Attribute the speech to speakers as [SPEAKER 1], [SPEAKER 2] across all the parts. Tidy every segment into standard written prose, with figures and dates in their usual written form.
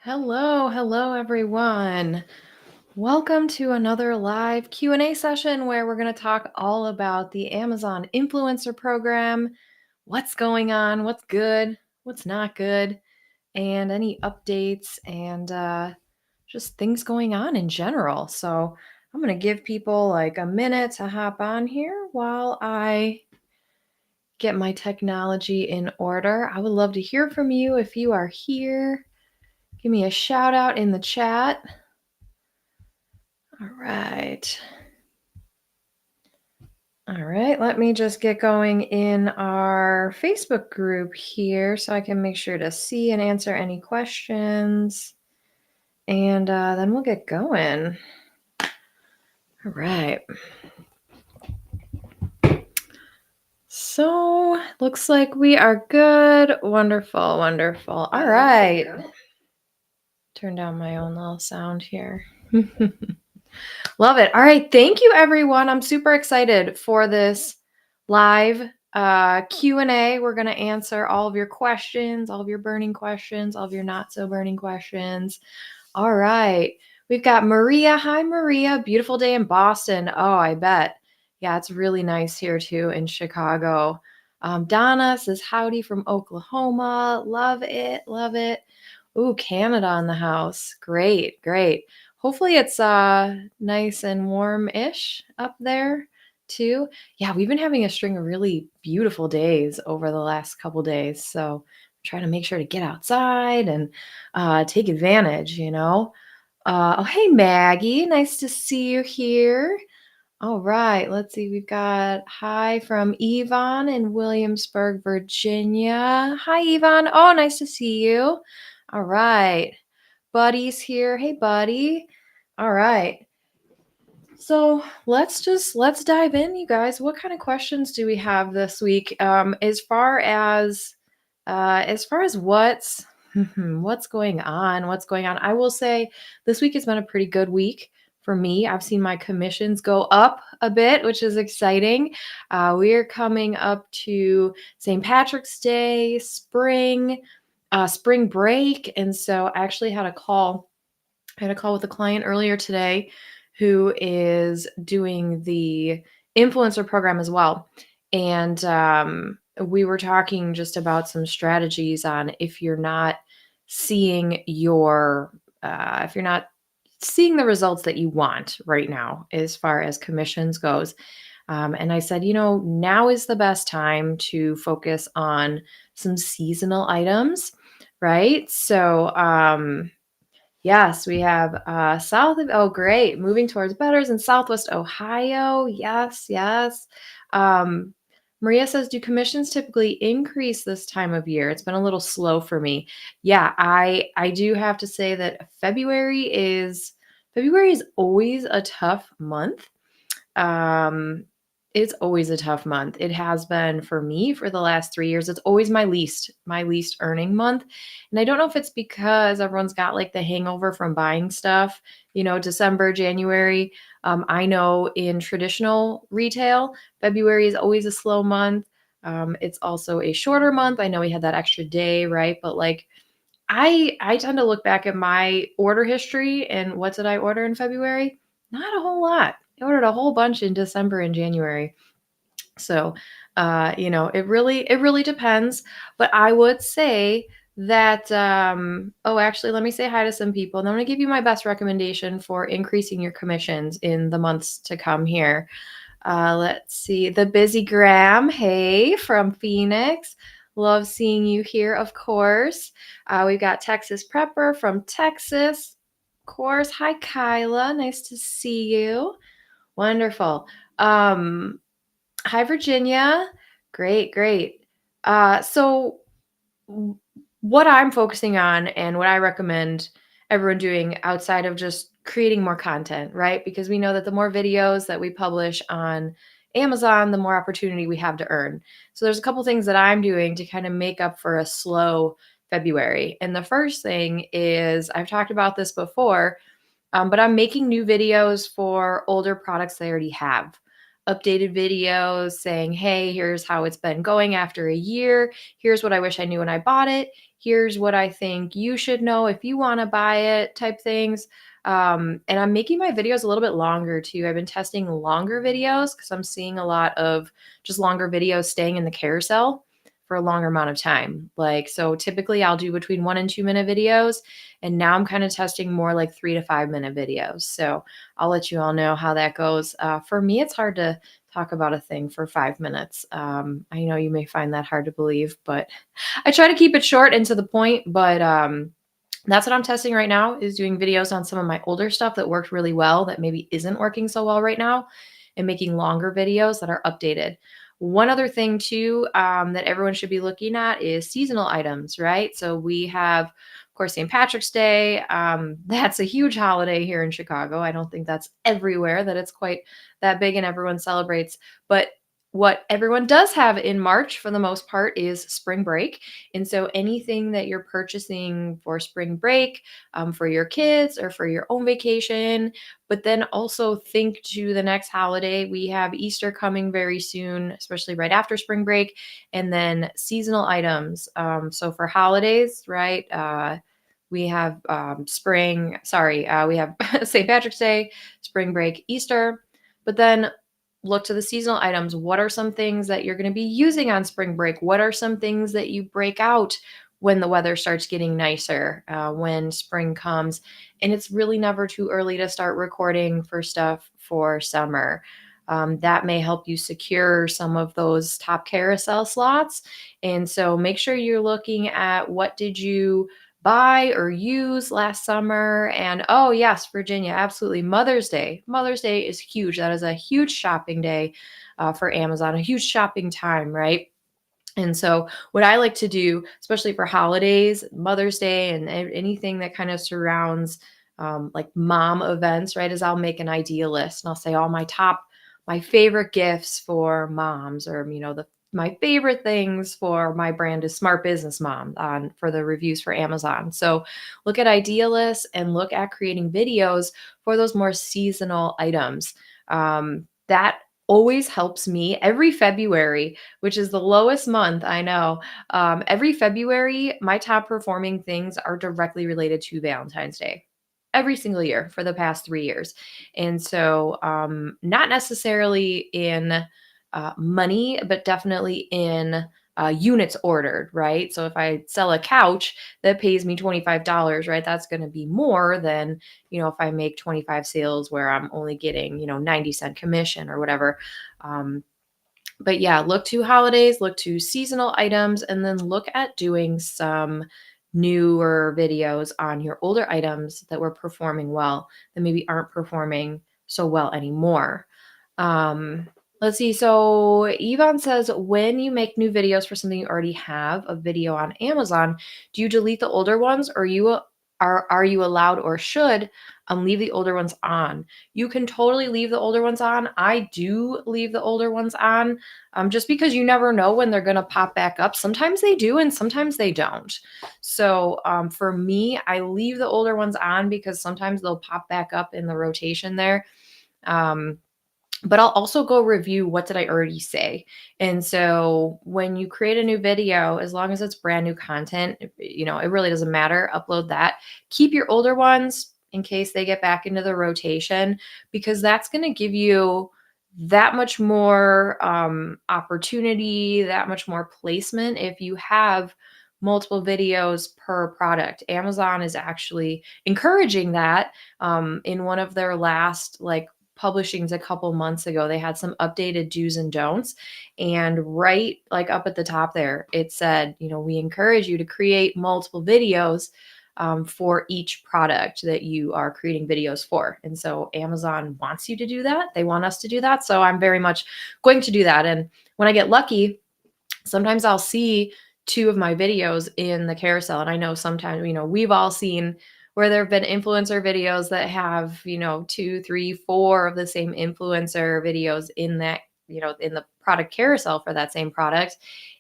[SPEAKER 1] Hello everyone. Welcome to another live Q&A session where we're going to talk all about the Amazon influencer program, what's going on, what's good, what's not good, and any updates and just things going on in general. So I'm going to give people like a minute to hop on here while I get my technology in order. I would love to hear from you if you are here. Give me a shout out in the chat. All right. All right, let me just get going in our Facebook group here so I can make sure to see and answer any questions. And then we'll get going. All right. So, looks like we are good. Wonderful. All right. Turn down my own little sound here. Love it. All right. Thank you, everyone. I'm super excited for this live Q&A. We're going to answer all of your questions, all of your burning questions, all of your not so burning questions. All right. We've got Maria. Hi, Maria. Beautiful day in Boston. Oh, I bet. Yeah, it's really nice here too in Chicago. Donna says howdy from Oklahoma. Love it. Love it. Ooh, Canada in the house. Great. Hopefully it's nice and warm-ish up there too. Yeah, we've been having a string of really beautiful days over the last couple days. So I'm trying to make sure to get outside and take advantage, oh, hey, Maggie. Nice to see you here. All right, let's see. We've got hi from Yvonne in Williamsburg, Virginia. Hi, Yvonne. Oh, nice to see you. All right. Buddy's here. Hey, buddy. All right. So let's dive in, you guys. What kind of questions do we have this week? As far as what's what's going on, I will say this week has been a pretty good week for me. I've seen my commissions go up a bit, which is exciting. We are coming up to St. Patrick's Day, spring break, and so I actually had a call. I had a call with a client earlier today who is doing the influencer program as well. And we were talking just about some strategies on if you're not seeing if you're not seeing the results that you want right now as far as commissions goes. And I said, now is the best time to focus on some seasonal items, right? So, yes, we have great. Moving towards Betters in Southwest Ohio. Yes. Um, Maria says, do commissions typically increase this time of year? It's been a little slow for me. Yeah, I do have to say that February is always a tough month. It's always a tough month. It has been for me for the last 3 years. It's always my least earning month. And I don't know if it's because everyone's got like the hangover from buying stuff, December, January. I know in traditional retail, February is always a slow month. It's also a shorter month. I know we had that extra day, right? But like I tend to look back at my order history and what did I order in February? Not a whole lot. I ordered a whole bunch in December and January. So, it really depends. But I would say that, actually, let me say hi to some people. And I'm going to give you my best recommendation for increasing your commissions in the months to come here. Let's see. The Busy Graham. Hey, from Phoenix. Love seeing you here, of course. We've got Texas Prepper from Texas. Of course. Hi, Kyla. Nice to see you. Wonderful. Hi, Virginia. Great. So what I'm focusing on and what I recommend everyone doing outside of just creating more content, right? Because we know that the more videos that we publish on Amazon, the more opportunity we have to earn. So there's a couple things that I'm doing to kind of make up for a slow February. And the first thing is I've talked about this before, but I'm making new videos for older products that I already have. Updated videos saying, hey, here's how it's been going after a year. Here's what I wish I knew when I bought it. here's what I think you should know if you want to buy it type things. And I'm making my videos a little bit longer too. I've been testing longer videos because I'm seeing a lot of just longer videos staying in the carousel for a longer amount of time. Like, so typically I'll do between 1 and 2 minute videos. And now I'm kind of testing more like 3 to 5 minute videos. So I'll let you all know how that goes. For me, it's hard to talk about a thing for 5 minutes. I know you may find that hard to believe, but I try to keep it short and to the point. But that's what I'm testing right now, is doing videos on some of my older stuff that worked really well that maybe isn't working so well right now, and making longer videos that are updated. One other thing too, that everyone should be looking at is seasonal items, right? So we have, of course, St. Patrick's Day. That's a huge holiday here in Chicago. I don't think that's everywhere that it's quite that big and everyone celebrates. But what everyone does have in March for the most part is spring break. And so anything that you're purchasing for spring break, for your kids or for your own vacation, but then also think to the next holiday. We have Easter coming very soon, especially right after spring break, and then seasonal items. So for holidays, right? We have we have St. Patrick's Day, spring break, Easter, but then look to the seasonal items. What are some things that you're going to be using on spring break? What are some things that you break out when the weather starts getting nicer, when spring comes? And it's really never too early to start recording for stuff for summer. That may help you secure some of those top carousel slots. And so make sure you're looking at what did you buy or use last summer. And oh, yes, Virginia, absolutely. Mother's Day. Mother's Day is huge. That is a huge shopping day for Amazon, a huge shopping time, right? And so, what I like to do, especially for holidays, Mother's Day, and anything that kind of surrounds like mom events, right, is I'll make an idea list and I'll say all my favorite gifts for moms, or my favorite things for my brand is Smart Business Mom on for the reviews for Amazon. So look at idea lists and look at creating videos for those more seasonal items. That always helps me every February, which is the lowest month, I know. Every February, my top performing things are directly related to Valentine's Day every single year for the past 3 years. And so, not necessarily in money, but definitely in units ordered, right? So if I sell a couch that pays me $25, right, that's going to be more than, if I make 25 sales where I'm only getting, 90-cent commission or whatever. Um, but yeah, look to holidays, look to seasonal items, and then look at doing some newer videos on your older items that were performing well that maybe aren't performing so well anymore. Um, let's see. So Yvonne says, when you make new videos for something you already have a video on Amazon, do you delete the older ones, or are you allowed or should leave the older ones on? You can totally leave the older ones on. I do leave the older ones on, just because you never know when they're going to pop back up. Sometimes they do, and sometimes they don't. So for me, I leave the older ones on because sometimes they'll pop back up in the rotation there. Um, but I'll also go review what did I already say. And so when you create a new video, as long as it's brand new content, it really doesn't matter. Upload that. Keep your older ones in case they get back into the rotation, because that's going to give you that much more opportunity, that much more placement if you have multiple videos per product. Amazon is actually encouraging that. In one of their last publishings a couple months ago, they had some updated do's and don'ts, and right up at the top there it said, we encourage you to create multiple videos for each product that you are creating videos for. And so Amazon wants you to do that. They want us to do that. So I'm very much going to do that. And when I get lucky, sometimes I'll see two of my videos in the carousel. And I know sometimes, we've all seen where there have been influencer videos that have, two, three, four of the same influencer videos in that, in the product carousel for that same product.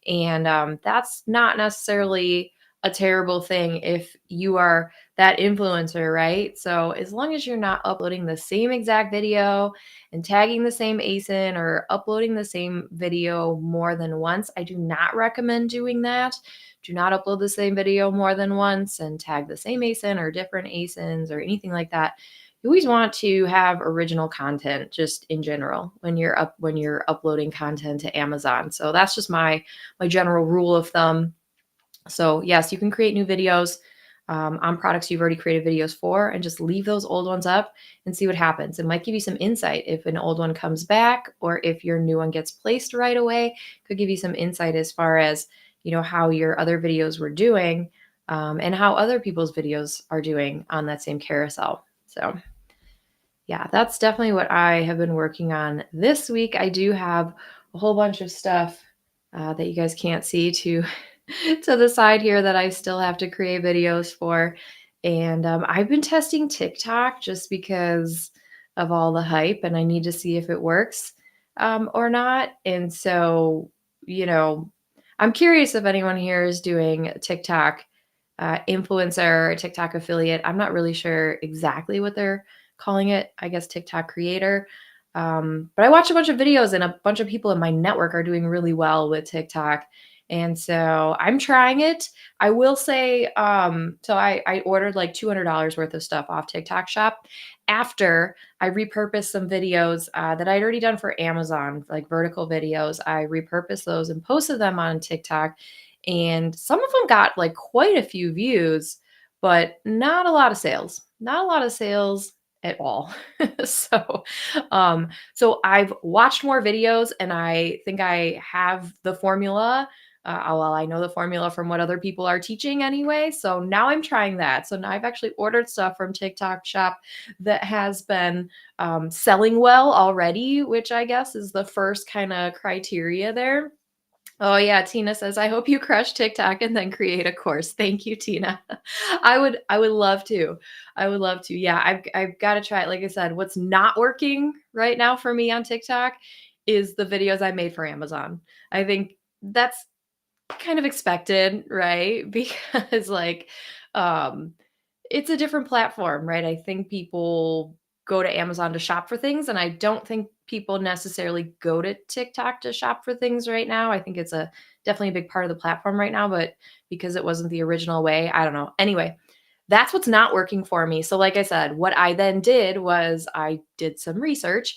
[SPEAKER 1] And that's not necessarily a terrible thing if you are that influencer, right? So as long as you're not uploading the same exact video and tagging the same ASIN or uploading the same video more than once, I do not recommend doing that, do not upload the same video more than once and tag the same ASIN or different ASINs or anything like that. You always want to have original content just in general when you're uploading content to Amazon. So that's just my general rule of thumb. So yes, you can create new videos on products you've already created videos for, and just leave those old ones up and see what happens. It might give you some insight if an old one comes back, or if your new one gets placed right away. Could give you some insight as far as how your other videos were doing, and how other people's videos are doing on that same carousel. So yeah, that's definitely what I have been working on this week. I do have a whole bunch of stuff that you guys can't see to to the side here that I still have to create videos for. And I've been testing TikTok just because of all the hype, and I need to see if it works or not. And so, you know, I'm curious if anyone here is doing TikTok influencer or TikTok affiliate. I'm not really sure exactly what they're calling it. I guess TikTok creator. But I watched a bunch of videos, and a bunch of people in my network are doing really well with TikTok. And so I'm trying it. I will say, so I ordered like $200 worth of stuff off TikTok shop after I repurposed some videos that I'd already done for Amazon, like vertical videos. I repurposed those and posted them on TikTok. And some of them got like quite a few views, but not a lot of sales. Not a lot of sales at all. so so I've watched more videos, and I think I have the formula. Well, I know the formula from what other people are teaching anyway. So now I'm trying that. So now I've actually ordered stuff from TikTok shop that has been selling well already, which I guess is the first kind of criteria there. Oh yeah, Tina says, "I hope you crush TikTok and then create a course." Thank you, Tina. I would love to. I would love to. Yeah, I've got to try it. Like I said, what's not working right now for me on TikTok is the videos I made for Amazon. I think that's kind of expected, right? Because like um it's a different platform, right? I think people go to Amazon to shop for things, and I don't think people necessarily go to TikTok to shop for things right now. I think it's a definitely a big part of the platform right now, but because it wasn't the original way, I don't know. Anyway, that's what's not working for me. So, like I said, what I then did was I did some research,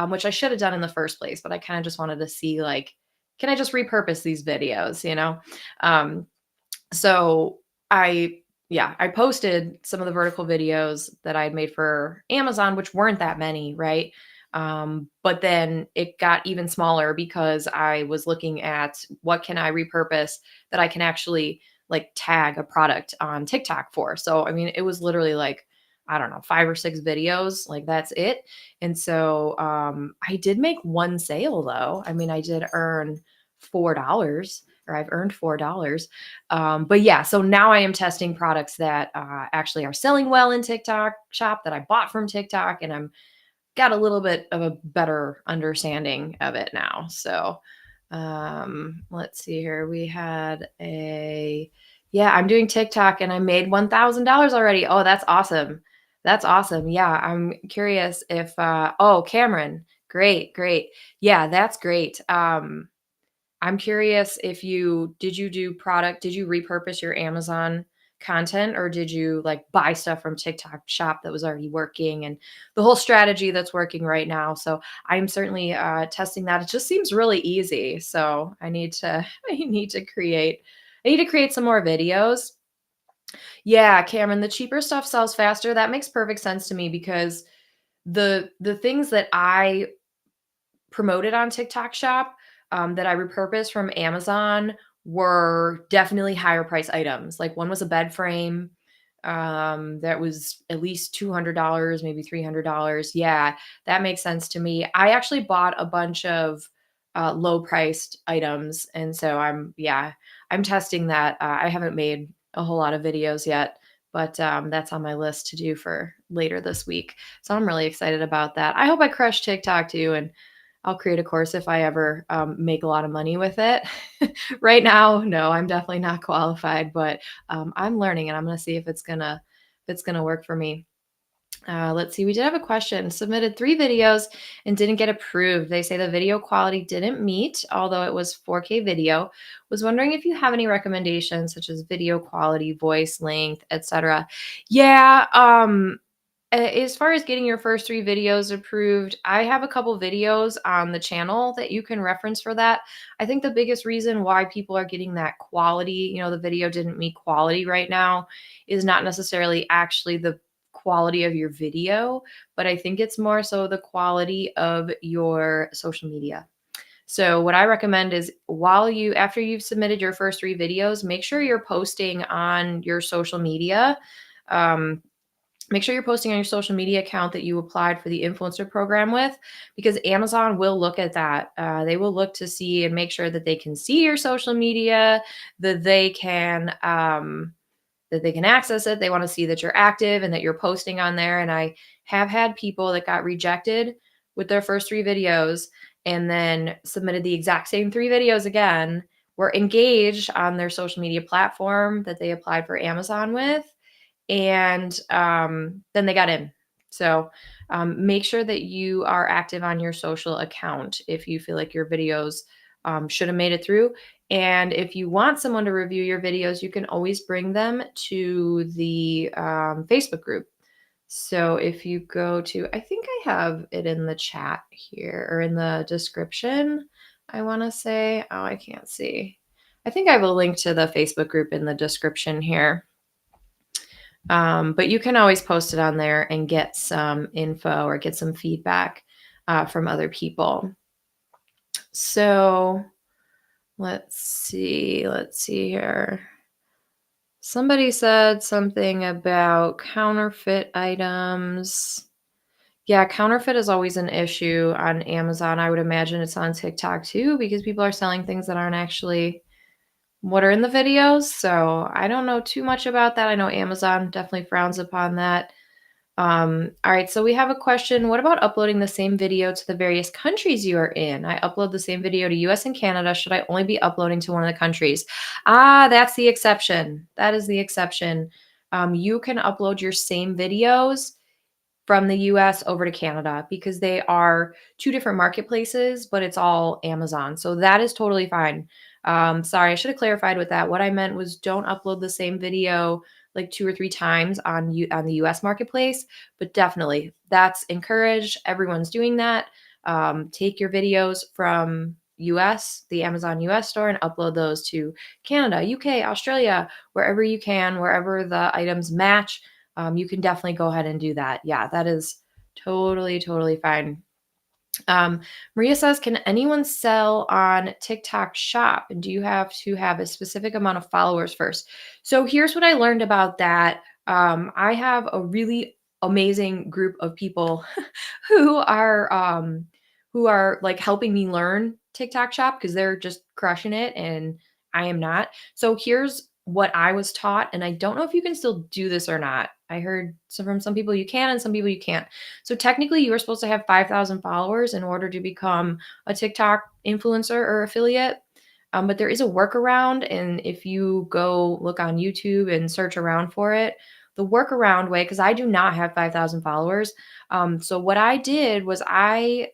[SPEAKER 1] which I should have done in the first place, but I kind of just wanted to see, like, can I just repurpose these videos, Um, so I yeah, I posted some of the vertical videos that I had made for Amazon, which weren't that many, right? But then it got even smaller because I was looking at what can I repurpose that I can actually like tag a product on TikTok for. So I mean, it was literally like, I don't know, 5 or 6 videos, like that's it. And so I did make one sale though. I mean, I did earn $4, or I've earned $4. But yeah, so now I am testing products that actually are selling well in TikTok shop that I bought from TikTok, and I'm got a little bit of a better understanding of it now. So let's see here. We had yeah, I'm doing TikTok and I made $1,000 already. Oh, that's awesome. That's awesome. Yeah, I'm curious if oh, Cameron, great, great. Yeah, that's great. I'm curious if did you repurpose your Amazon content, or did you like buy stuff from TikTok shop that was already working, and the whole strategy that's working right now? So I'm certainly testing that. It just seems really easy. So I need to I need to create some more videos. Yeah, Cameron, the cheaper stuff sells faster. That makes perfect sense to me because the things that I promoted on TikTok shop that I repurposed from Amazon were definitely higher price items. Like one was a bed frame that was at least $200, maybe $300. Yeah, that makes sense to me. I actually bought a bunch of low priced items. And so I'm testing that. I haven't made a whole lot of videos yet, but that's on my list to do for later this week. So I'm really excited about that. I hope I crush TikTok too, and I'll create a course if I ever make a lot of money with it. Right now, no, I'm definitely not qualified, but I'm learning, and I'm going to see if it's gonna work for me. Let's see. We did have a question. Submitted 3 videos and didn't get approved. They say the video quality didn't meet, although it was 4K video. Was wondering if you have any recommendations, such as video quality, voice length, etc. Yeah. As far as getting your first 3 videos approved, I have a couple videos on the channel that you can reference for that. I think the biggest reason why people are getting that quality, the video didn't meet quality right now, is not necessarily actually the quality of your video, but I think it's more so the quality of your social media. So what I recommend is after you've submitted your first 3 videos, make sure you're posting on your social media. Um, Make sure you're posting on your social media account that you applied for the influencer program with, because Amazon will look at that. They will look to see and make sure that they can see your social media, that they can access it. They want to see that you're active and that you're posting on there. And I have had people that got rejected with their first 3 videos and then submitted the exact same 3 videos again, were engaged on their social media platform that they applied for Amazon with, and then they got in. So make sure that you are active on your social account if you feel like your videos should have made it through. And if you want someone to review your videos, you can always bring them to the Facebook group. So if you go to, I think I have it in the chat here or in the description, I want to say, oh, I can't see. I think I have a link to the Facebook group in the description here. But you can always post it on there and get some info or get some feedback from other people. So let's see here. Somebody said something about counterfeit items. Yeah, counterfeit is always an issue on Amazon. I would imagine it's on TikTok too, because people are selling things that aren't actually what are in the videos. So I don't know too much about that. I know Amazon definitely frowns upon that. All right, so we have a question. What about uploading the same video to the various countries you are in? I upload the same video to US and Canada. Should I only be uploading to one of the countries? That's the exception. That is the exception. You can upload your same videos from the US over to Canada because they are 2 different marketplaces, but it's all Amazon. So that is totally fine. Sorry, I should have clarified with that. What I meant was don't upload the same video like 2 or 3 times on the US marketplace, but definitely that's encouraged. Everyone's doing that. Take your videos from US, the Amazon US store, and upload those to Canada, UK, Australia, wherever you can, wherever the items match. You can definitely go ahead and do that. Yeah, that is totally, totally fine. Maria says, can anyone sell on TikTok Shop? And do you have to have a specific amount of followers first? So here's what I learned about that. I have a really amazing group of people who are like helping me learn TikTok Shop because they're just crushing it and I am not. So here's what I was taught, and I don't know if you can still do this or not. I heard from some people you can and some people you can't. So technically, you are supposed to have 5,000 followers in order to become a TikTok influencer or affiliate. But there is a workaround. And if you go look on YouTube and search around for it, the workaround way, because I do not have 5,000 followers. So what I did was I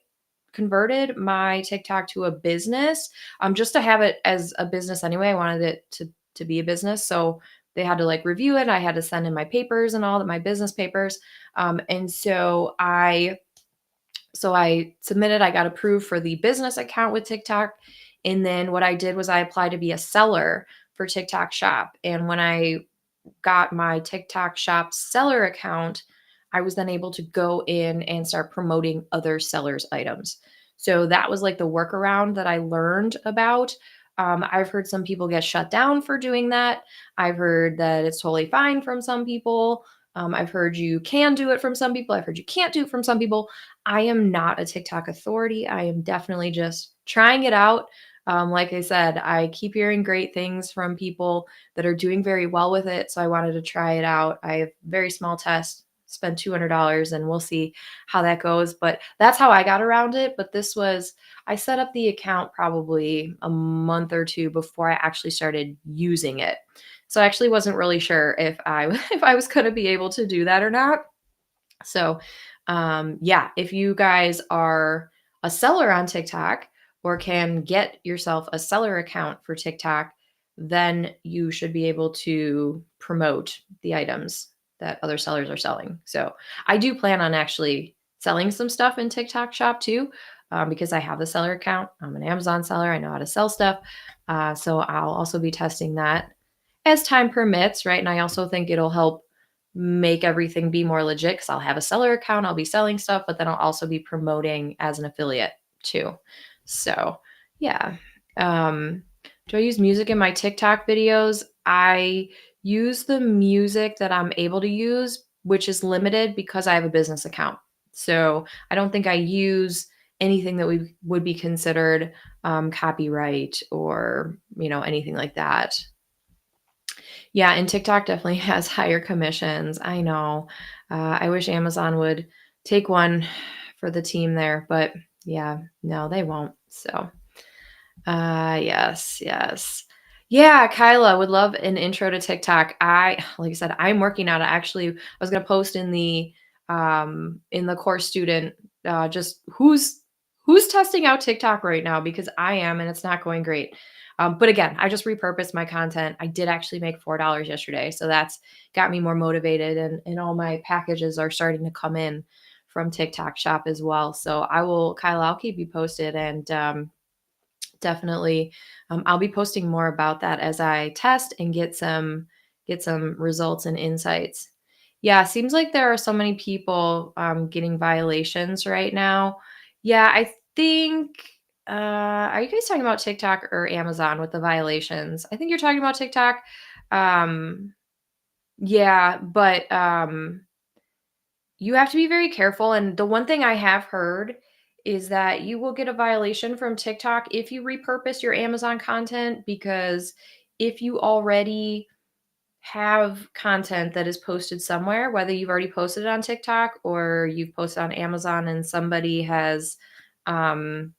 [SPEAKER 1] converted my TikTok to a business, just to have it as a business anyway. I wanted it to be a business. So they had to like review it. I had to send in my papers and all that, my business papers. And so I submitted, I got approved for the business account with TikTok. And then what I did was I applied to be a seller for TikTok Shop. And when I got my TikTok Shop seller account, I was then able to go in and start promoting other sellers' items. So that was like the workaround that I learned about. I've heard some people get shut down for doing that. I've heard that it's totally fine from some people. I've heard you can do it from some people. I've heard you can't do it from some people. I am not a TikTok authority. I am definitely just trying it out. Like I said, I keep hearing great things from people that are doing very well with it. So I wanted to try it out. I have very small test, spend $200 and we'll see how that goes. But that's how I got around it. But I set up the account probably a month or 2 before I actually started using it. So I actually wasn't really sure if I if I was going to be able to do that or not. So, yeah, if you guys are a seller on TikTok or can get yourself a seller account for TikTok, then you should be able to promote the items that other sellers are selling. So, I do plan on actually selling some stuff in TikTok shop too, because I have a seller account. I'm an Amazon seller. I know how to sell stuff. So, I'll also be testing that as time permits, right? And I also think it'll help make everything be more legit because I'll have a seller account, I'll be selling stuff, but then I'll also be promoting as an affiliate too. So, yeah. Um, do I use music in my TikTok videos? I use the music that I'm able to use, which is limited because I have a business account. So, I don't think I use anything that we would be considered copyright or, anything like that. Yeah, and TikTok definitely has higher commissions. I know. I wish Amazon would take one for the team there, but yeah, no, they won't. So, yes, yes. Yeah, Kyla would love an intro to TikTok. Like I said, I'm working on it. Actually, I was gonna post in the course student, just who's testing out TikTok right now because I am, and it's not going great. But again, I just repurposed my content. I did actually make $4 yesterday, so that's got me more motivated, and all my packages are starting to come in from TikTok Shop as well. So Kyla, I'll keep you posted, and definitely, I'll be posting more about that as I test and get some results and insights. Yeah, seems like there are so many people getting violations right now. Yeah, I think. Are you guys talking about TikTok or Amazon with the violations? I think you're talking about TikTok. Um, yeah, but you have to be very careful, and the one thing I have heard is that you will get a violation from TikTok if you repurpose your Amazon content, because if you already have content that is posted somewhere, whether you've already posted it on TikTok or you've posted on Amazon and um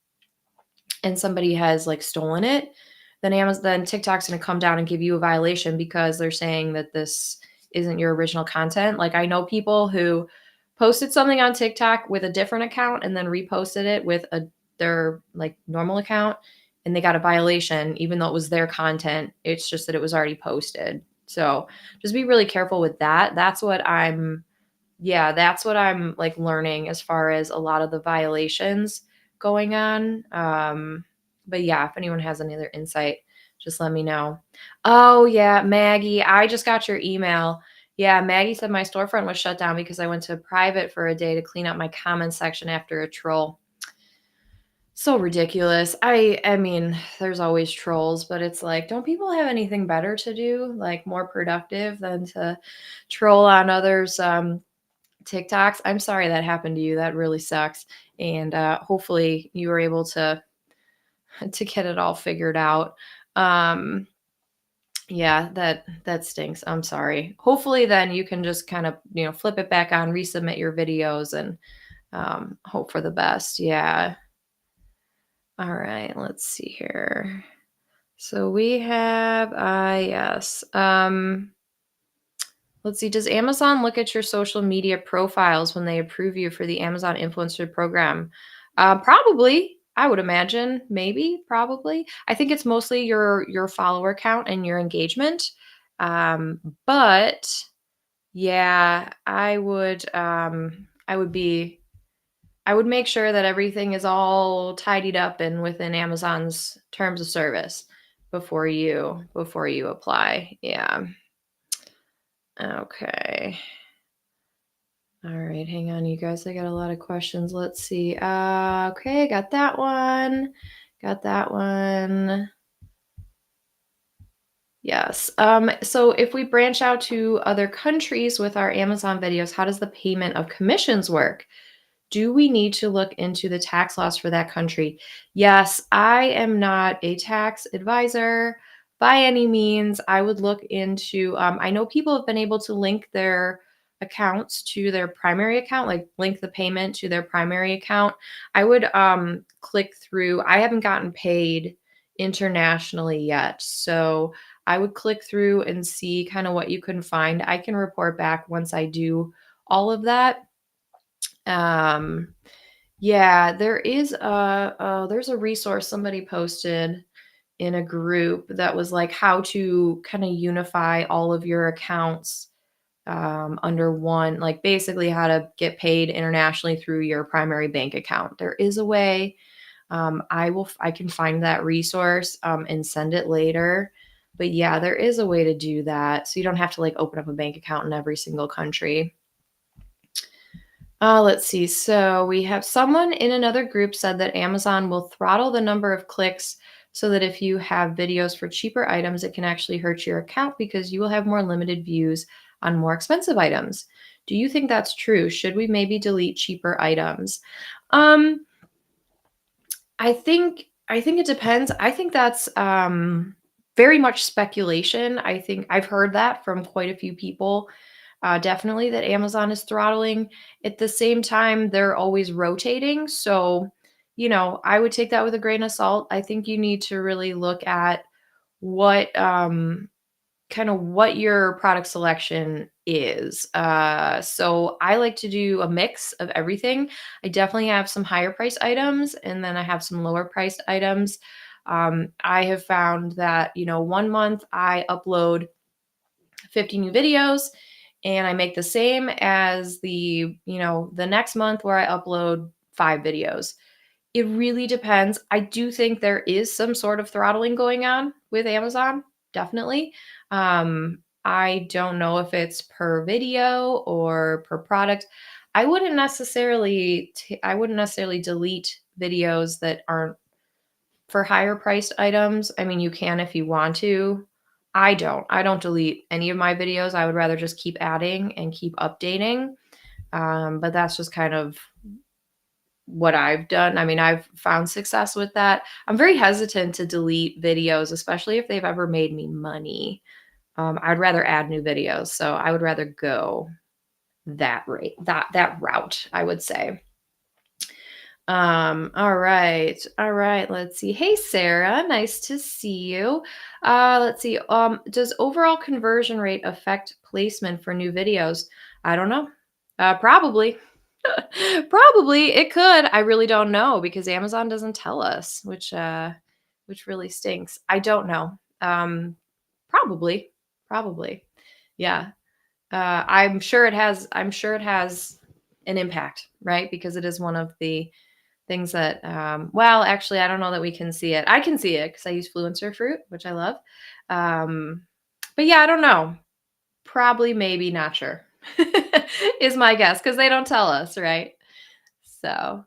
[SPEAKER 1] somebody has like stolen it, then TikTok's going to come down and give you a violation because they're saying that this isn't your original content. Like I know people who posted something on TikTok with a different account and then reposted it with their like normal account, and they got a violation even though it was their content. It's just that it was already posted. So just be really careful with that. That's what I'm like learning as far as a lot of the violations going on. But yeah, if anyone has any other insight, just let me know. Oh yeah, Maggie, I just got your email. Yeah, Maggie said my storefront was shut down because I went to private for a day to clean up my comments section after a troll. So ridiculous. I mean, there's always trolls, but it's like, don't people have anything better to do, like more productive than to troll on others TikToks? I'm sorry that happened to you. That really sucks. And hopefully you were able to to get it all figured out. Um, yeah, that stinks. I'm sorry. Hopefully then you can just kind of, flip it back on, resubmit your videos, and hope for the best. Yeah. All right, let's see here. So we have yes. Let's see. Does Amazon look at your social media profiles when they approve you for the Amazon Influencer Program? Probably. I would imagine. Maybe. Probably. I think it's mostly your follower count and your engagement. But yeah, I would. I would make sure that everything is all tidied up and within Amazon's terms of service before you apply. Yeah. Okay. All right, hang on, you guys. I got a lot of questions. Let's see. Okay, got that one. Got that one. Yes. So if we branch out to other countries with our Amazon videos, how does the payment of commissions work? Do we need to look into the tax laws for that country? Yes, I am not a tax advisor by any means. I would look into, I know people have been able to link their accounts to their primary account, like link the payment to their primary account. I would click through, I haven't gotten paid internationally yet. So I would click through and see kind of what you can find. I can report back once I do all of that. Um, yeah, there's a resource somebody posted in a group that was like how to kind of unify all of your accounts under one, like basically how to get paid internationally through your primary bank account. There is a way. I can find that resource and send it later. But yeah, there is a way to do that. So you don't have to like open up a bank account in every single country. Let's see. So we have someone in another group said that Amazon will throttle the number of clicks so that if you have videos for cheaper items, it can actually hurt your account because you will have more limited views on more expensive items. Do you think that's true? Should we maybe delete cheaper items? Um, I think it depends. I think that's very much speculation. I think I've heard that from quite a few people. Definitely that Amazon is throttling. At the same time, they're always rotating. So, I would take that with a grain of salt. I think you need to really look at what kind of what your product selection is. So I like to do a mix of everything. I definitely have some higher price items and then I have some lower priced items. I have found that, one month I upload 50 new videos and I make the same as the next month where I upload 5 videos. It really depends. I do think there is some sort of throttling going on with Amazon, definitely. I don't know if it's per video or per product. I wouldn't necessarily delete videos that aren't for higher priced items. I mean, you can if you want to. I don't delete any of my videos. I would rather just keep adding and keep updating. But that's just kind of what I've done. I mean, I've found success with that. I'm very hesitant to delete videos, especially if they've ever made me money. I'd rather add new videos, so I would rather go that route, I would say. All right. All right. Let's see. Hey, Sarah. Nice to see you. Let's see. Does overall conversion rate affect placement for new videos? I don't know. Probably. Probably it could. I really don't know because Amazon doesn't tell us, which really stinks. I don't know. Probably. Probably. Yeah. I'm sure it has an impact, right? Because it is one of the things that, well, actually, I don't know that we can see it. I can see it because I use Fluenc Fruit, which I love. Um, but yeah, I don't know. Probably, maybe, not sure is my guess because they don't tell us, right? So,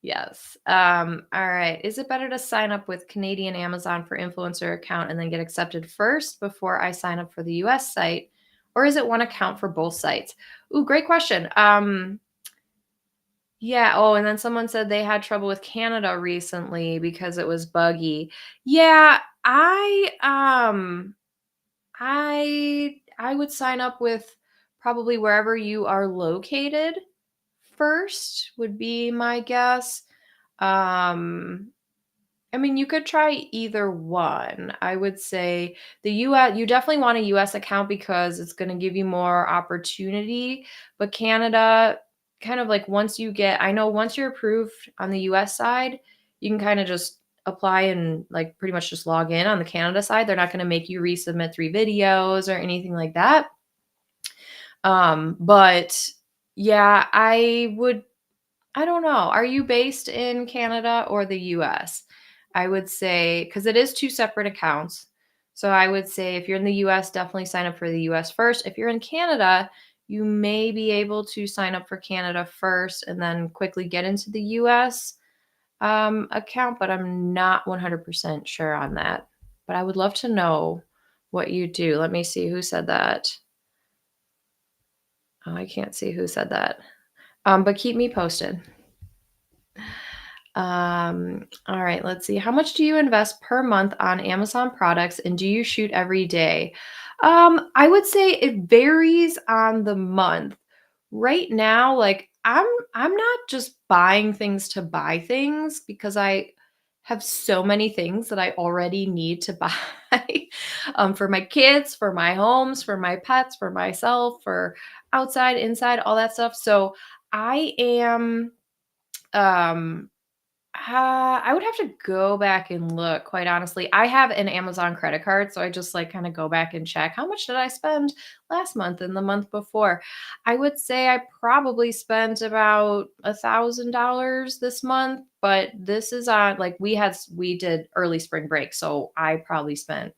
[SPEAKER 1] yes. All right. Is it better to sign up with Canadian Amazon for influencer account and then get accepted first before I sign up for the US site? Or is it one account for both sites? Ooh, great question. Yeah. Oh, and then someone said they had trouble with Canada recently because it was buggy. Yeah, I would sign up with probably wherever you are located first would be my guess. Um I mean, you could try either one. I would say the US, you definitely want a US account because it's going to give you more opportunity. But Canada, kind of like I know once you're approved on the US side, you can kind of just apply and like pretty much just log in on the Canada side. They're not going to make you resubmit 3 videos or anything like that. But yeah, I don't know. Are you based in Canada or the US? I would say, because it is two separate accounts. So I would say if you're in the US, definitely sign up for the US first. If you're in Canada, you may be able to sign up for Canada first and then quickly get into the US account, but I'm not 100% sure on that. But I would love to know what you do. Let me see who said that. Oh, I can't see who said that. But keep me posted. All right, let's see. How much do you invest per month on Amazon products and do you shoot every day? I would say it varies on the month. Right now, like I'm not just buying things to buy things because I have so many things that I already need to buy for my kids, for my homes, for my pets, for myself, for outside, inside, all that stuff. So I am, um, I would have to go back and look, quite honestly. I have an Amazon credit card, so I just like kind of go back and check how much did I spend last month and the month before. I would say I probably spent about $1,000 this month, but this is on like we did early spring break, so I probably spent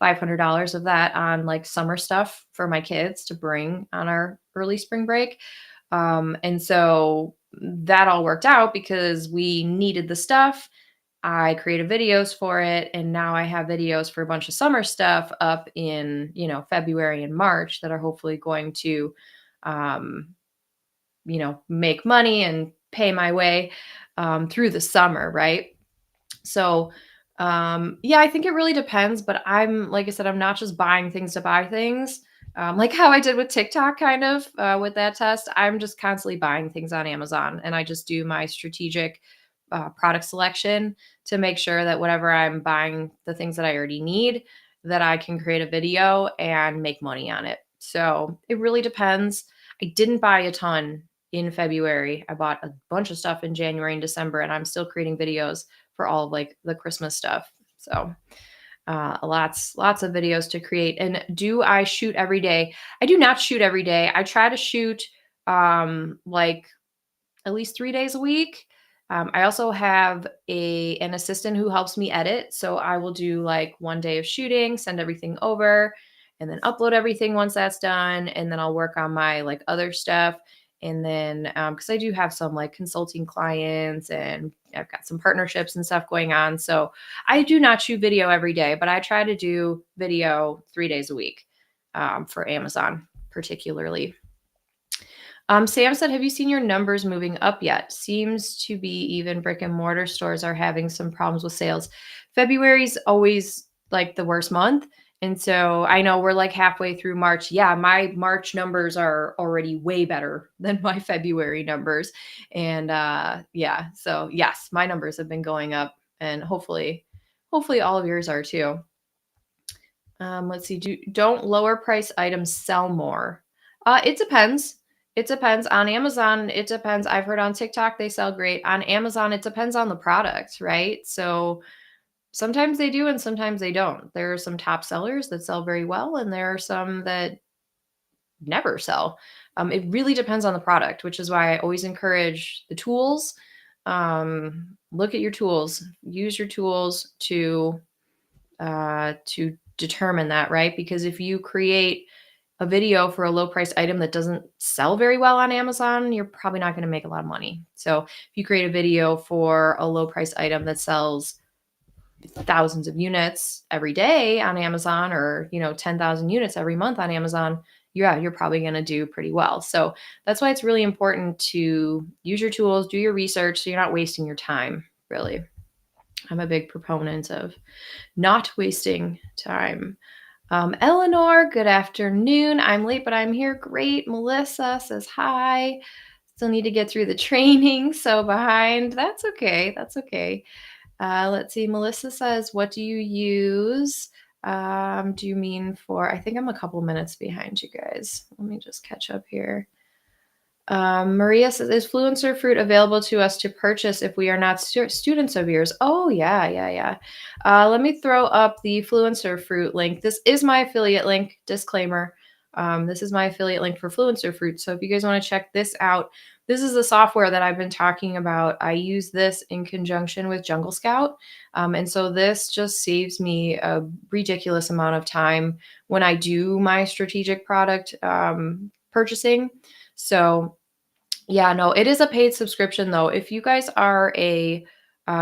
[SPEAKER 1] $500 of that on like summer stuff for my kids to bring on our early spring break. And so that all worked out because we needed the stuff. I created videos for it, and now I have videos for a bunch of summer stuff up in, February and March that are hopefully going to, um, make money and pay my way through the summer, right? So, yeah, I think it really depends, but like I said, I'm not just buying things to buy things. Like how I did with TikTok, kind of with that test. I'm just constantly buying things on Amazon, and I just do my strategic product selection to make sure that whatever I'm buying, the things that I already need, that I can create a video and make money on it. So it really depends. I didn't buy a ton in February. I bought a bunch of stuff in January and December, and I'm still creating videos for all of like the Christmas stuff. So lots of videos to create. And do I shoot every day? I do not shoot every day. I try to shoot like at least 3 days a week. I also have an assistant who helps me edit. So I will do like one day of shooting, send everything over, and then upload everything once that's done. And then I'll work on my like other stuff. And then because I do have some like consulting clients and I've got some partnerships and stuff going on. So I do not shoot video every day, but I try to do video 3 days a week for Amazon, particularly. Sam said, have you seen your numbers moving up yet? Seems to be even brick and mortar stores are having some problems with sales. February's always like the worst month. And so I know we're like halfway through March. Yeah, my March numbers are already way better than my February numbers. And yeah, so yes, my numbers have been going up and hopefully all of yours are too. Let's see. Don't lower price items sell more? It depends. It depends. On Amazon, it depends. I've heard on TikTok they sell great. On Amazon, it depends on the product, right? So sometimes they do and sometimes they don't. There are some top sellers that sell very well, and there are some that never sell. It really depends on the product, which is why I always encourage the tools. Look at your tools. Use your tools to determine that, right? Because if you create a video for a low price item that doesn't sell very well on Amazon, you're probably not going to make a lot of money. So if you create a video for a low price item that sells thousands of units every day on Amazon, or 10,000 units every month on Amazon, yeah, you're probably going to do pretty well. So that's why it's really important to use your tools, do your research, so you're not wasting your time, really. I'm a big proponent of not wasting time. Eleanor, good afternoon. I'm late, but I'm here. Great. Melissa says hi. Still need to get through the training, so behind. That's okay. That's okay. Let's see. Melissa says, what do you use? Do you mean for, I think I'm a couple minutes behind you guys. Let me just catch up here. Maria says, is Fluenc Fruit available to us to purchase if we are not students of yours? Oh, yeah. Let me throw up the Fluenc Fruit link. This is my affiliate link, disclaimer. This is my affiliate link for Fluenc Fruit. So if you guys want to check this out, this is the software that I've been talking about. I use this in conjunction with Jungle Scout. And so this just saves me a ridiculous amount of time when I do my strategic product purchasing. So yeah, no, it is a paid subscription though. If you guys are a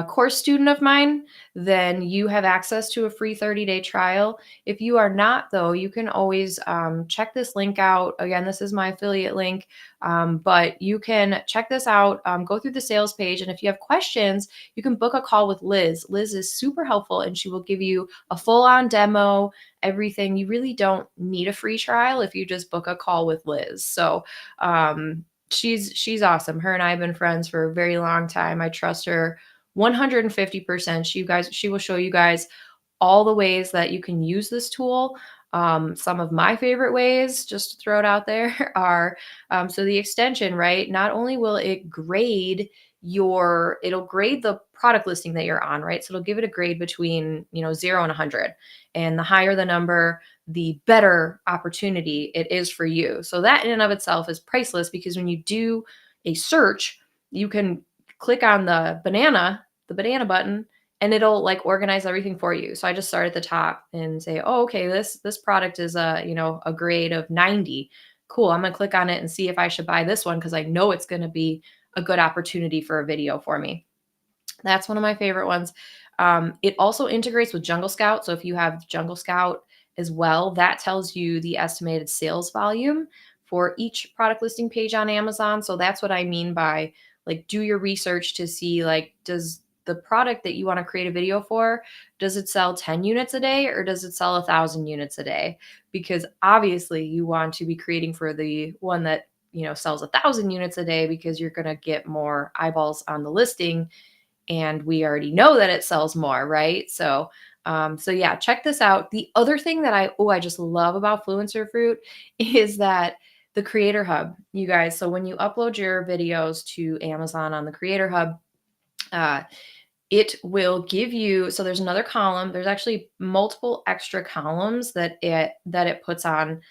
[SPEAKER 1] course student of mine, then you have access to a free 30-day trial. If you are not though, you can always check this link out. Again, this is my affiliate link, but you can check this out, go through the sales page. And if you have questions, you can book a call with Liz. Liz is super helpful and she will give you a full-on demo, everything. You really don't need a free trial if you just book a call with Liz. So she's awesome. Her and I have been friends for a very long time. I trust her 150%. She will show you guys all the ways that you can use this tool. Some of my favorite ways, just to throw it out there, are so the extension, right? Not only will it grade it'll grade the product listing that you're on, right? So it'll give it a grade between, 0 and 100. And the higher the number, the better opportunity it is for you. So that in and of itself is priceless because when you do a search, you can click on the banana button, and it'll like organize everything for you. So I just start at the top and say, "Oh, okay, this product is a grade of 90. Cool. I'm going to click on it and see if I should buy this one because I know it's going to be a good opportunity for a video for me." That's one of my favorite ones. It also integrates with Jungle Scout. So if you have Jungle Scout as well, that tells you the estimated sales volume for each product listing page on Amazon. So that's what I mean by like do your research to see like does the product that you want to create a video for, does it sell 10 units a day or does it sell 1,000 units a day? Because obviously you want to be creating for the one that sells 1,000 units a day because you're going to get more eyeballs on the listing, and we already know that it sells more, right? So yeah, check this out. The other thing that I just love about Fluencer Fruit is that the Creator Hub, you guys. So when you upload your videos to Amazon on the Creator Hub, uh, it will give you, so there's another column. There's actually multiple extra columns that it puts on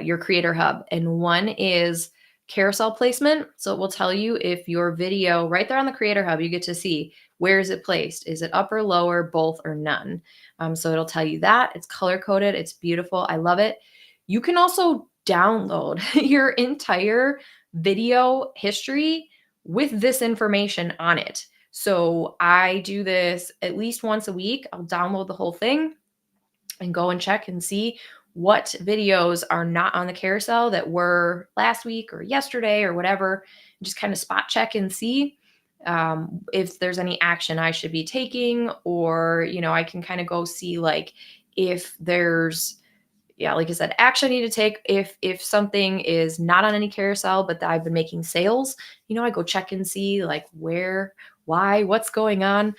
[SPEAKER 1] your Creator Hub, and one is carousel placement. So it will tell you if your video right there on the Creator Hub, you get to see where is it placed. Is it upper, lower, both, or none? So it'll tell you that. It's color coded. It's beautiful. I love it. You can also download your entire video history with this information on it. So I do this at least once a week. I'll download the whole thing and go and check and see what videos are not on the carousel that were last week or yesterday or whatever. Just kind of spot check and see if there's any action I should be taking, or, I can kind of go see like if there's, yeah, like I said, action I need to take if something is not on any carousel, but that I've been making sales, I go check and see like where, why, what's going on.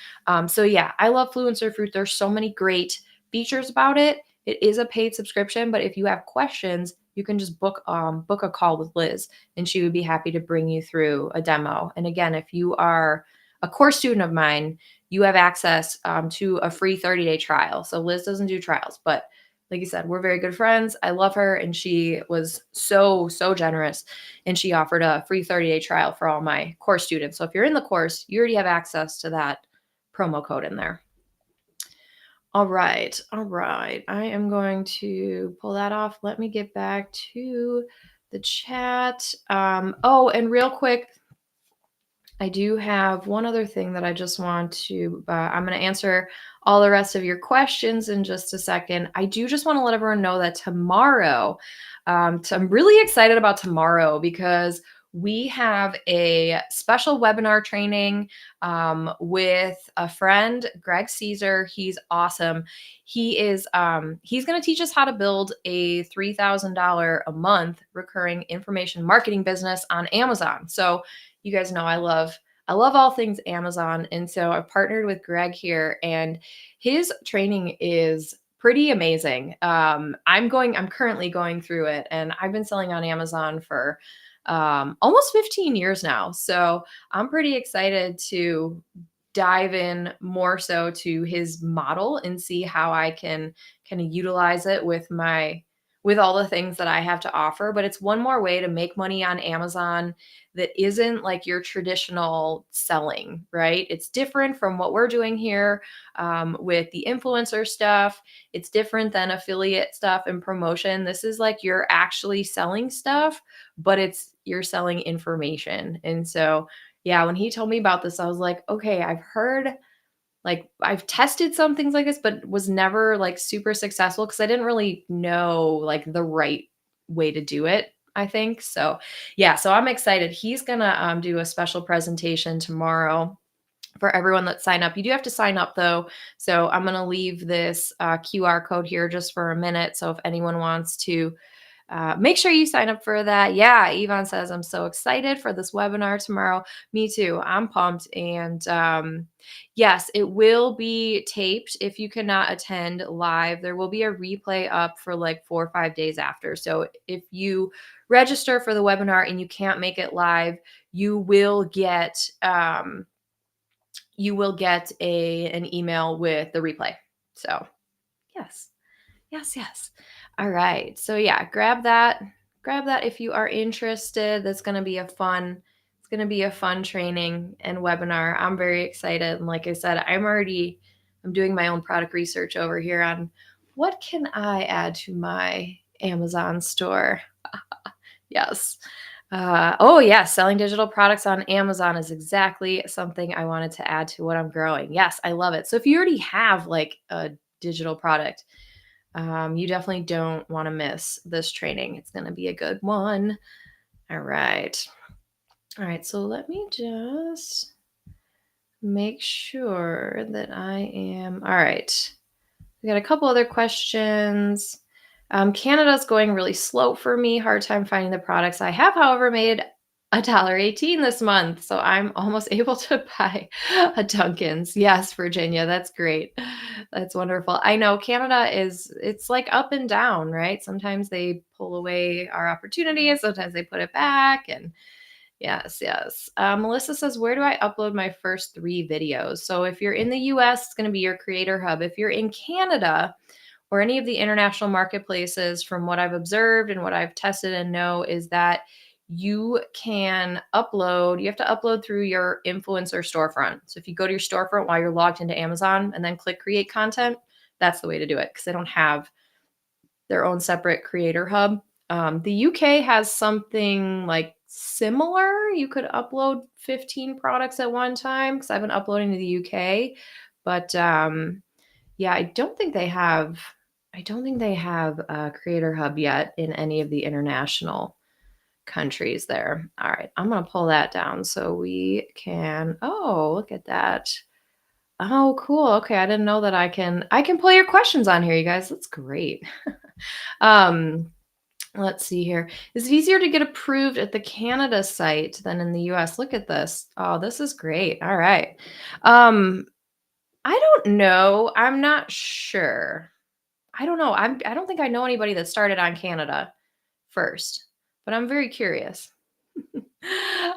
[SPEAKER 1] So yeah, I love Fluencer Fruit. There's so many great features about it. It is a paid subscription, but if you have questions, you can just book a call with Liz, and she would be happy to bring you through a demo. And again, if you are a course student of mine, you have access to a free 30-day trial. So Liz doesn't do trials, but like I said, we're very good friends. I love her. And she was so, so generous. And she offered a free 30-day trial for all my course students. So if you're in the course, you already have access to that promo code in there. All right. All right. I am going to pull that off. Let me get back to the chat. Oh, and real quick, I do have one other thing that I just want to, I'm going to answer all the rest of your questions in just a second. I do just want to let everyone know that tomorrow, I'm really excited about tomorrow because we have a special webinar training with a friend, Greg Caesar. He's awesome. He's going to teach us how to build a $3,000 a month recurring information marketing business on Amazon. So you guys know I love all things Amazon. And so I've partnered with Greg here, and his training is pretty amazing. I'm currently going through it, and I've been selling on Amazon for almost 15 years now. So I'm pretty excited to dive in more so to his model and see how I can kind of utilize it with all the things that I have to offer. But it's one more way to make money on Amazon that isn't like your traditional selling, right? It's different from what we're doing here with the influencer stuff. It's different than affiliate stuff and promotion. This is like you're actually selling stuff, but you're selling information. And so, yeah, when he told me about this, I was like, okay, I've tested some things like this, but was never like super successful because I didn't really know like the right way to do it, I think. So yeah, so I'm excited. He's gonna do a special presentation tomorrow for everyone that sign up. You do have to sign up though. So I'm gonna leave this QR code here just for a minute. So if anyone wants to Make sure you sign up for that. Yeah, Yvonne says, I'm so excited for this webinar tomorrow. Me too. I'm pumped. And yes, it will be taped. If you cannot attend live, there will be a replay up for like 4 or 5 days after. So if you register for the webinar and you can't make it live, you will get an email with the replay. So yes. Yes, yes. All right. So yeah, grab that. Grab that if you are interested. That's going to be it's going to be a fun training and webinar. I'm very excited. And like I said, I'm doing my own product research over here on what can I add to my Amazon store. Yes. Oh, yes. Selling digital products on Amazon is exactly something I wanted to add to what I'm growing. Yes, I love it. So if you already have like a digital product, you definitely don't want to miss this training. It's going to be a good one. All right. All right. So let me just make sure that I am. All right. We got a couple other questions. Canada's going really slow for me. Hard time finding the products. I have, however, made $1.18 this month, so I'm almost able to buy a Dunkin's. Yes, Virginia, that's great. That's wonderful. I know Canada it's like up and down, right? Sometimes they pull away our opportunities, sometimes they put it back, and yes, yes. Melissa says, where do I upload my first 3 videos? So if you're in the US, it's going to be your Creator Hub. If you're in Canada or any of the international marketplaces, from what I've observed and what I've tested and know, is that you have to upload through your influencer storefront. So if you go to your storefront while you're logged into Amazon and then click create content, that's the way to do it, because they don't have their own separate creator hub. The UK has something like similar. You could upload 15 products at one time, because I've been uploading to the UK. But yeah, I don't think they have a creator hub yet in any of the international countries there. All right, I'm going to pull that down so we can, oh, look at that. Oh, cool. Okay, I didn't know that I can pull your questions on here, you guys. That's great. um Let's see here. Is it easier to get approved at the Canada site than in the US? Look at this. Oh, this is great. All right. I don't know. I'm not sure. I don't know. I don't think I know anybody that started on Canada first, but I'm very curious.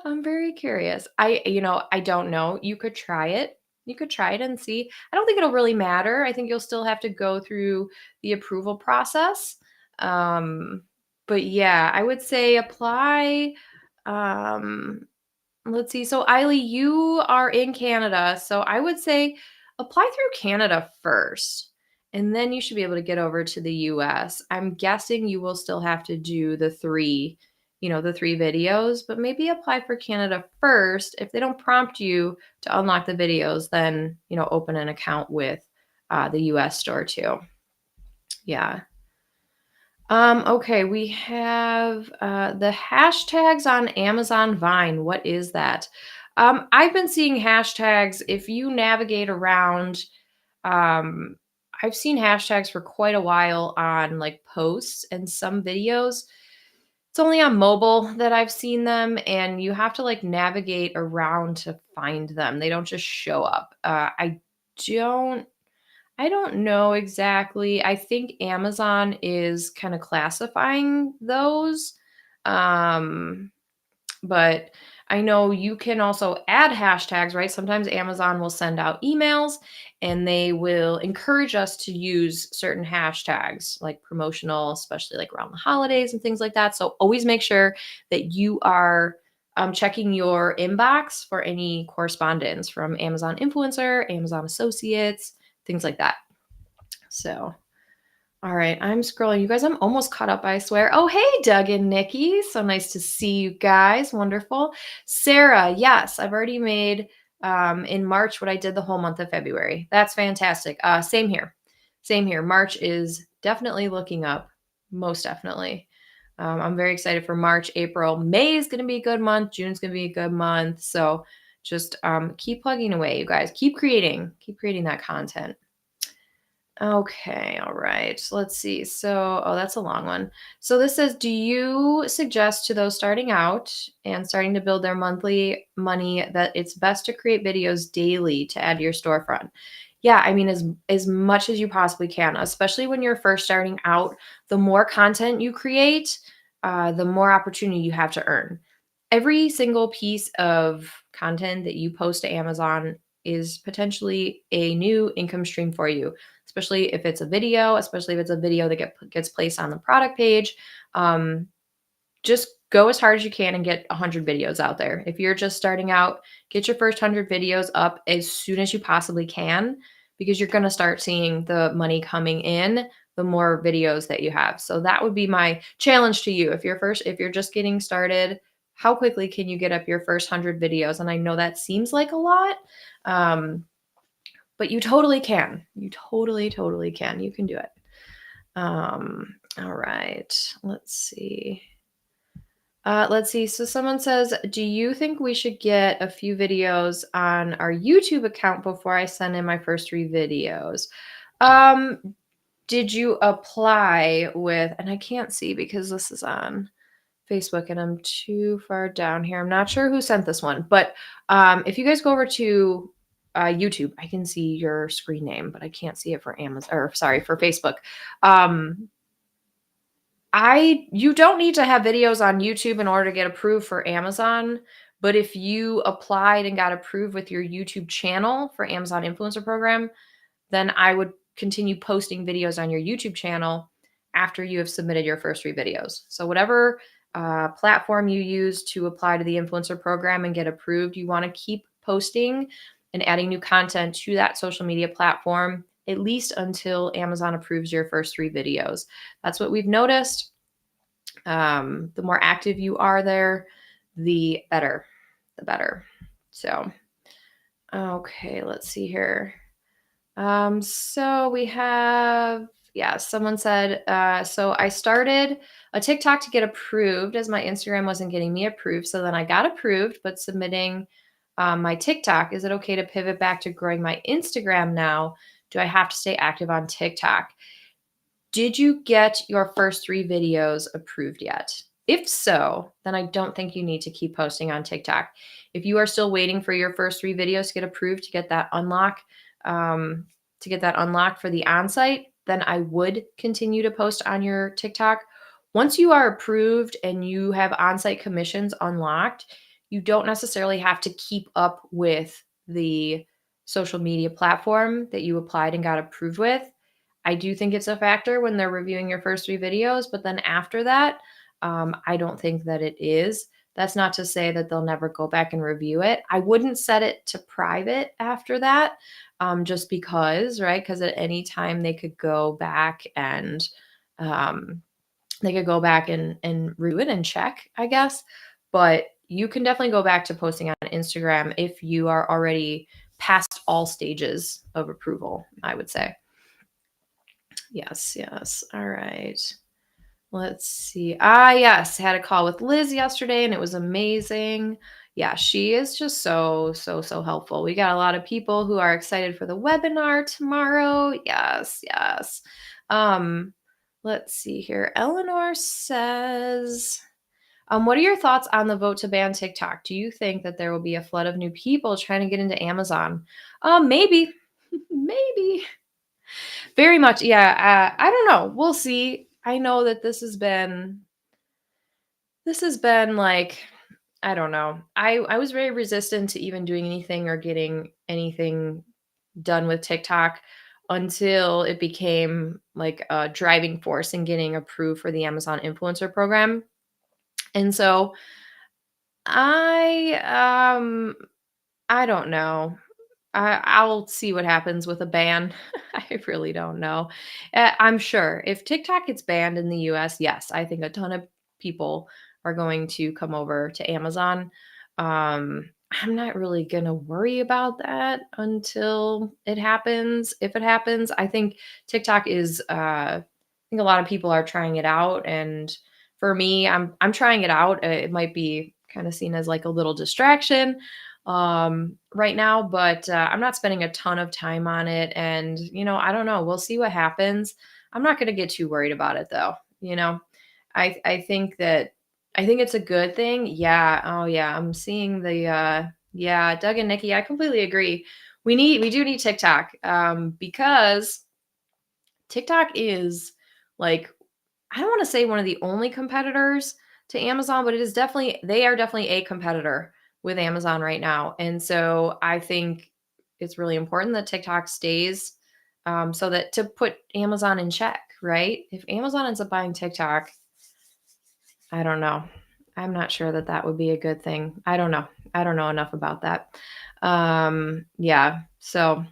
[SPEAKER 1] I'm very curious. I don't know. You could try it. You could try it and see. I don't think it'll really matter. I think you'll still have to go through the approval process. Um, but yeah, I would say apply. Um, let's see. So, Eiley, you are in Canada. So, I would say apply through Canada first, and then you should be able to get over to the US. I'm guessing you will still have to do the 3 videos, but maybe apply for Canada first. If they don't prompt you to unlock the videos, then, open an account with the US store too. Yeah. Okay, we have the hashtags on Amazon Vine. What is that? I've been seeing hashtags. If you navigate around, um, I've seen hashtags for quite a while on like posts and some videos. It's only on mobile that I've seen them, and you have to like navigate around to find them. They don't just show up. Don't I don't know exactly. I think Amazon is kind of classifying those. Um, but I know you can also add hashtags, right? Sometimes Amazon will send out emails and they will encourage us to use certain hashtags, like promotional, especially like around the holidays and things like that. So always make sure that you are checking your inbox for any correspondence from Amazon influencer, Amazon associates, things like that. So, all right, I'm scrolling. You guys, I'm almost caught up, I swear. Oh, hey, Doug and Nikki. So nice to see you guys. Wonderful. Sarah, yes, I've already made in March what I did the whole month of February. That's fantastic. Same here. Same here. March is definitely looking up. Most definitely. I'm very excited for March, April. May is going to be a good month. June's going to be a good month. So just keep plugging away, you guys. Keep creating that content. Okay, all right. Let's see. So, oh, that's a long one. So this says, do you suggest to those starting out and starting to build their monthly money that it's best to create videos daily to add to your storefront? Yeah, I mean, as much as you possibly can, especially when you're first starting out, the more content you create, the more opportunity you have to earn. Every single piece of content that you post to Amazon is potentially a new income stream for you, especially if it's a video, especially if it's a video that gets placed on the product page. Um, just go as hard as you can and get 100 videos out there. If you're just starting out, get your first 100 videos up as soon as you possibly can, because you're going to start seeing the money coming in the more videos that you have. So that would be my challenge to you. If you're just getting started, how quickly can you get up your first 100 videos? And I know that seems like a lot, um, but you totally can. You totally can. You can do it. All right. Let's see. So someone says, do you think we should get a few videos on our YouTube account before I send in my first 3 videos? Um, did you apply with, and I can't see because this is on Facebook and I'm too far down here. I'm not sure who sent this one, but if you guys go over to YouTube, I can see your screen name, but I can't see it for Amazon, or sorry, for Facebook. Um, you don't need to have videos on YouTube in order to get approved for Amazon, but if you applied and got approved with your YouTube channel for Amazon Influencer Program, then I would continue posting videos on your YouTube channel after you have submitted your first 3 videos. So whatever platform you use to apply to the influencer program and get approved, you want to keep posting and adding new content to that social media platform at least until Amazon approves your first 3 videos. That's what we've noticed. The more active you are there, the better. The better. So, okay, let's see here. So we have, yeah, someone said, so I started a TikTok to get approved as my Instagram wasn't getting me approved. So then I got approved, but submitting my TikTok, is it okay to pivot back to growing my Instagram now? Do I have to stay active on TikTok? Did you get your first 3 videos approved yet? If so, then I don't think you need to keep posting on TikTok. If you are still waiting for your first 3 videos to get approved um, to get that unlocked for the on-site, then I would continue to post on your TikTok. Once you are approved and you have on-site commissions unlocked, you don't necessarily have to keep up with the social media platform that you applied and got approved with. I do think it's a factor when they're reviewing your first 3 videos, but then after that, I don't think that it is. That's not to say that they'll never go back and review it. I wouldn't set it to private after that, just because, right? Because at any time they could go back and um, review it and check, I guess. But you can definitely go back to posting on Instagram if you are already past all stages of approval, I would say. Yes, yes. All right. Let's see. Yes, had a call with Liz yesterday and it was amazing. Yeah, she is just so helpful. We got a lot of people who are excited for the webinar tomorrow. Yes, yes. Um, let's see here. Eleanor says, what are your thoughts on the vote to ban TikTok? Do you think that there will be a flood of new people trying to get into Amazon? Maybe, maybe. Very much, yeah, I don't know, we'll see. I know that this has been, like, I don't know. I was very resistant to even doing anything or getting anything done with TikTok until it became, like, a driving force in getting approved for the Amazon Influencer Program, and so I, I don't know. I'll see what happens with a ban. I really don't know. I'm sure if TikTok gets banned in the US, yes, I think a ton of people are going to come over to Amazon. I'm not really going to worry about that until it happens. If it happens, I think TikTok is I think a lot of people are trying it out, and for me, I'm trying it out. It might be kind of seen as like a little distraction, right now, but I'm not spending a ton of time on it. And, I don't know. We'll see what happens. I'm not going to get too worried about it though. I think that I think it's a good thing. Yeah. Oh yeah. I'm seeing the yeah, Doug and Nikki, I completely agree. We do need TikTok because TikTok is like, I don't want to say one of the only competitors to Amazon, but they are definitely a competitor with Amazon right now. And so I think it's really important that TikTok stays so that to put Amazon in check, right? If Amazon ends up buying TikTok, I don't know. I'm not sure that that would be a good thing. I don't know. I don't know enough about that. Yeah. So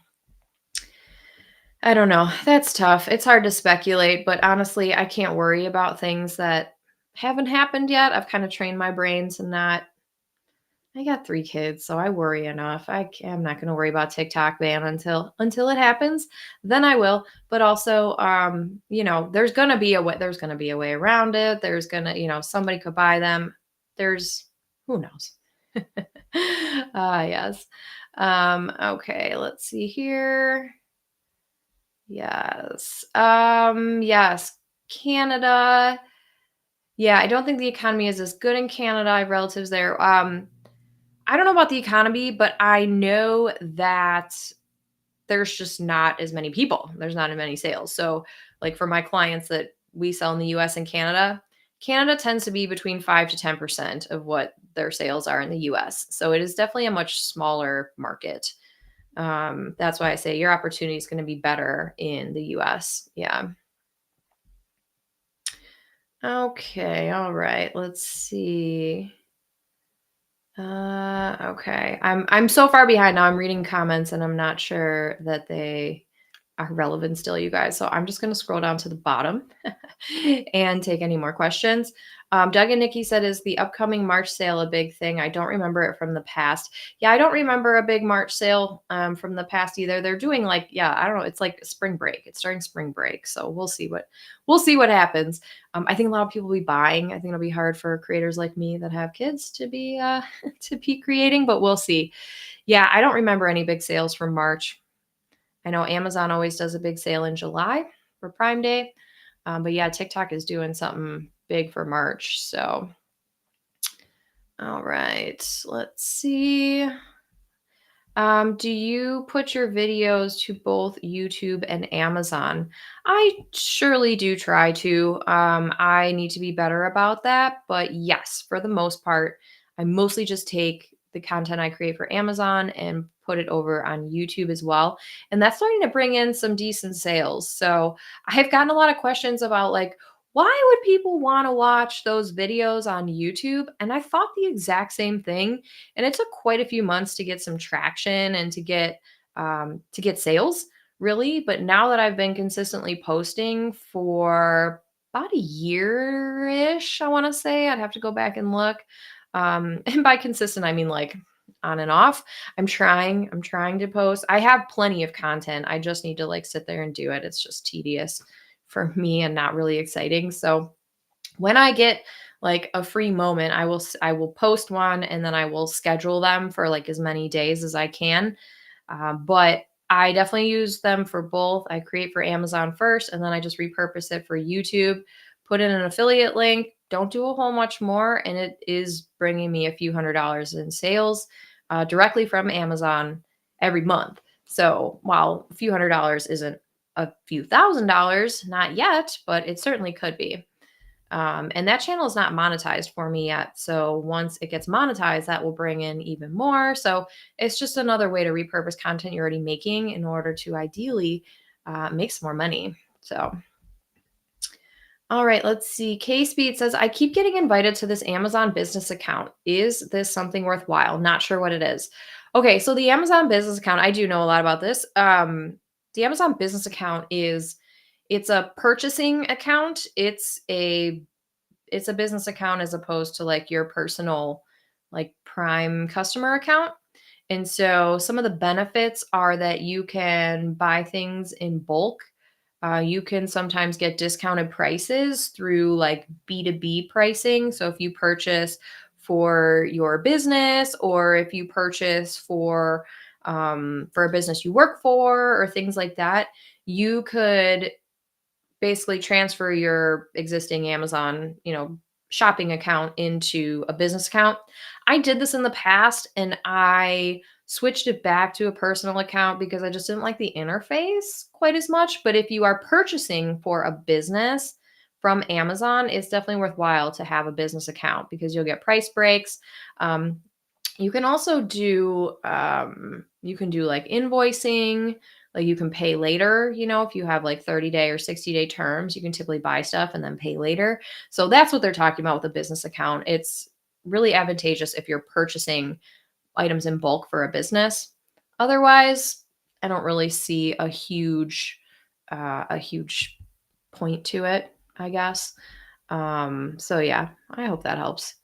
[SPEAKER 1] I don't know. That's tough. It's hard to speculate, but honestly, I can't worry about things that haven't happened yet. I've kind of trained my brain to not. I got 3 kids, so I worry enough. I'm not going to worry about TikTok ban until it happens. Then I will. But also, there's going to be a way around it. There's going to, somebody could buy them. There's who knows. Yes. Okay, let's see here. Yes. Yes. Canada. Yeah, I don't think the economy is as good in Canada. I have relatives there. I don't know about the economy, but I know that there's just not as many people. There's not as many sales. So, like for my clients that we sell in the US and Canada, Canada tends to be between 5 to 10% of what their sales are in the US. So, it is definitely a much smaller market. That's why I say your opportunity is going to be better in the US. Yeah. Okay. All right. Let's see. Okay. I'm so far behind now. I'm reading comments and I'm not sure that they are relevant still, you guys. So I'm just going to scroll down to the bottom and take any more questions. Doug and Nikki said, is the upcoming March sale a big thing? I don't remember it from the past. Yeah, I don't remember a big March sale from the past either. They're doing like, yeah, I don't know. It's like spring break. It's starting spring break. So we'll see what happens. I think a lot of people will be buying. I think it'll be hard for creators like me that have kids to be to be creating, but we'll see. Yeah, I don't remember any big sales from March. I know Amazon always does a big sale in July for Prime Day. But yeah, TikTok is doing something big for March. So, all right, let's see. Do you put your videos to both YouTube and Amazon? I surely do try to. I need to be better about that. But yes, for the most part, I mostly just take the content I create for Amazon and put it over on YouTube as well. And that's starting to bring in some decent sales. So I've gotten a lot of questions about like, why would people want to watch those videos on YouTube? And I thought the exact same thing, and it took quite a few months to get some traction and to get sales really. But now that I've been consistently posting for about a year-ish, I want to say, I'd have to go back and look. And by consistent, I mean like on and off. I'm trying to post. I have plenty of content. I just need to like sit there and do it. It's just tedious for me and not really exciting. So when I get like a free moment, I will post one and then I will schedule them for like as many days as I can. But I definitely use them for both. I create for Amazon first and then I just repurpose it for YouTube, put in an affiliate link, don't do a whole much more. And it is bringing me a few $100s in sales directly from Amazon every month. So while a few $100s isn't a few $1,000s, not yet, but it certainly could be. And that channel is not monetized for me yet. So once it gets monetized, that will bring in even more. So it's just another way to repurpose content you're already making in order to ideally make some more money. So, all right, let's see. K Speed says, I keep getting invited to this Amazon business account. Is this something worthwhile? Not sure what it is. Okay, so the Amazon business account, I do know a lot about this. The Amazon business account it's a purchasing account. It's a business account as opposed to like your personal like prime customer account. And so some of the benefits are that you can buy things in bulk. You can sometimes get discounted prices through like B2B pricing. So if you purchase for your business, or if you purchase for a business you work for or things like that, you could basically transfer your existing Amazon, shopping account into a business account. I did this in the past and I switched it back to a personal account because I just didn't like the interface quite as much. But if you are purchasing for a business from Amazon, it's definitely worthwhile to have a business account because you'll get price breaks. Um, you can also do like invoicing, like you can pay later, if you have like 30-day or 60-day terms, you can typically buy stuff and then pay later. So that's what they're talking about with a business account. It's really advantageous if you're purchasing items in bulk for a business. Otherwise, I don't really see a huge point to it, I guess. So yeah, I hope that helps.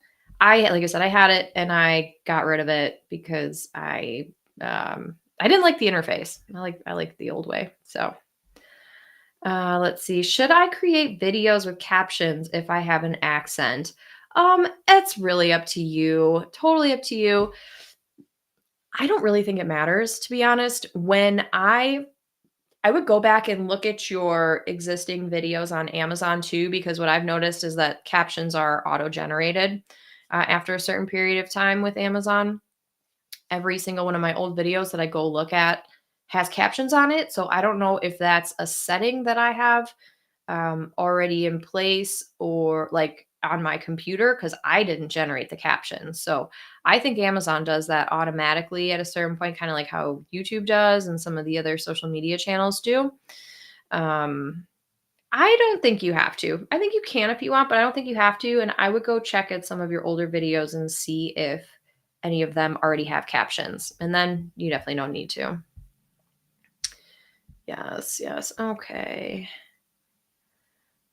[SPEAKER 1] Like I said, I had it and I got rid of it because I didn't like the interface. I like the old way. So let's see. Should I create videos with captions if I have an accent? It's really up to you. Totally up to you. I don't really think it matters, to be honest. When I would go back and look at your existing videos on Amazon too, because what I've noticed is that captions are auto-generated after a certain period of time with Amazon. Every single one of my old videos that I go look at has captions on it. So I don't know if that's a setting that I have already in place or like on my computer because I didn't generate the captions. So I think Amazon does that automatically at a certain point, kind of like how YouTube does and some of the other social media channels do. Um, I don't think you have to. I think you can if you want, but I don't think you have to. And I would go check at some of your older videos and see if any of them already have captions. And then you definitely don't need to. Yes, yes. Okay.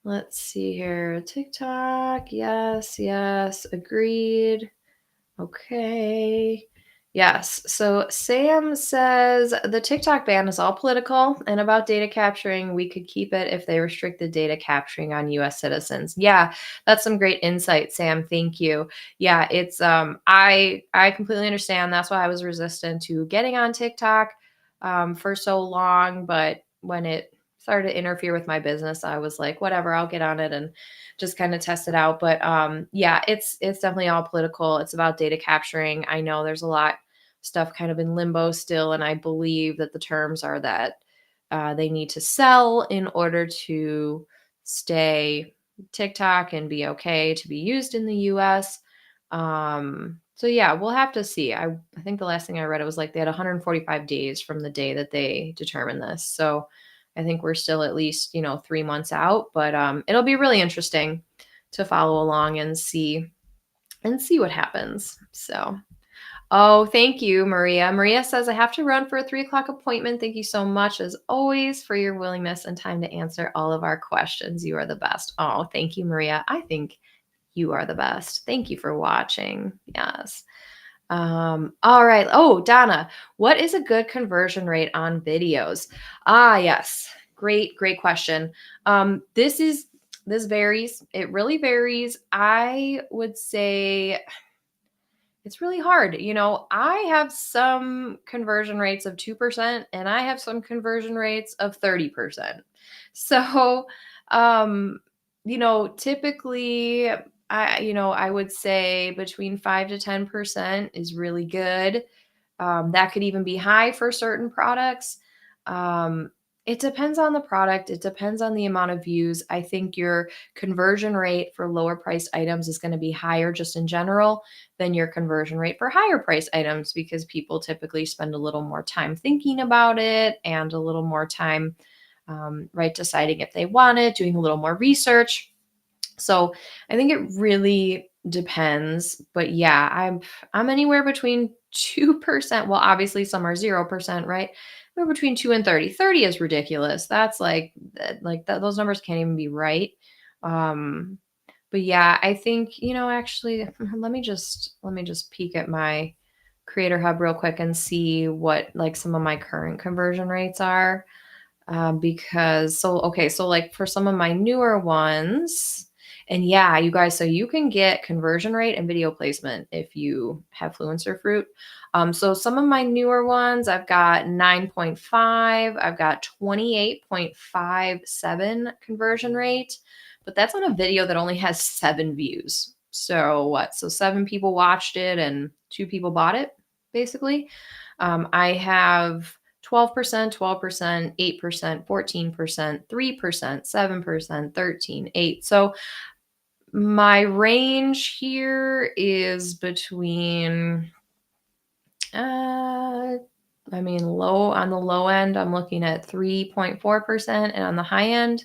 [SPEAKER 1] Let's see here. TikTok. Yes, yes. Agreed. Okay. Yes. So Sam says the TikTok ban is all political and about data capturing. We could keep it if they restricted data capturing on US citizens. Yeah, that's some great insight, Sam. Thank you. Yeah, it's I completely understand. That's why I was resistant to getting on TikTok for so long, but when it started to interfere with my business, I was like, whatever, I'll get on it and just kind of test it out. But yeah, it's definitely all political. It's about data capturing. I know there's a lot stuff kind of in limbo still, and I believe that the terms are that they need to sell in order to stay TikTok and be okay to be used in the US. So yeah, we'll have to see. I think the last thing I read it was like they had 145 days from the day that they determined this. So I think we're still at least, 3 months out, but it'll be really interesting to follow along and see what happens. So, oh, thank you, Maria. Maria says I have to run for a 3 o'clock appointment. Thank you so much, as always, for your willingness and time to answer all of our questions. You are the best. Oh, thank you, Maria. I think you are the best. Thank you for watching. Yes. All right. Oh, Donna, what is a good conversion rate on videos? Ah, yes. Great, great question. This varies. It really varies. I would say it's really hard. I have some conversion rates of 2% and I have some conversion rates of 30%. So, um, typically I would say between 5 to 10% is really good. That could even be high for certain products. Um, it depends on the product. It depends on the amount of views. I think your conversion rate for lower priced items is going to be higher just in general than your conversion rate for higher priced items because people typically spend a little more time thinking about it and a little more time, right, deciding if they want it, doing a little more research. So I think it really depends, but yeah, I'm anywhere between 2%. Well, obviously some are 0%, right? We're between 2 and 30. 30 is ridiculous. That's those numbers can't even be right. Um, but yeah, I think, actually let me just peek at my Creator Hub real quick and see what like some of my current conversion rates are. Because so okay, so like for some of my newer ones, And yeah, you guys, so you can get conversion rate and video placement if you have Fluencer Fruit. So some of my newer ones, I've got 9.5, I've got 28.57 conversion rate, but that's on a video that only has 7 views. So what? So 7 people watched it and 2 people bought it, basically. I have 12%, 12%, 8%, 14%, 3%, 7%, 13, 8. So my range here is between, low on the low end, I'm looking at 3.4%, and on the high end,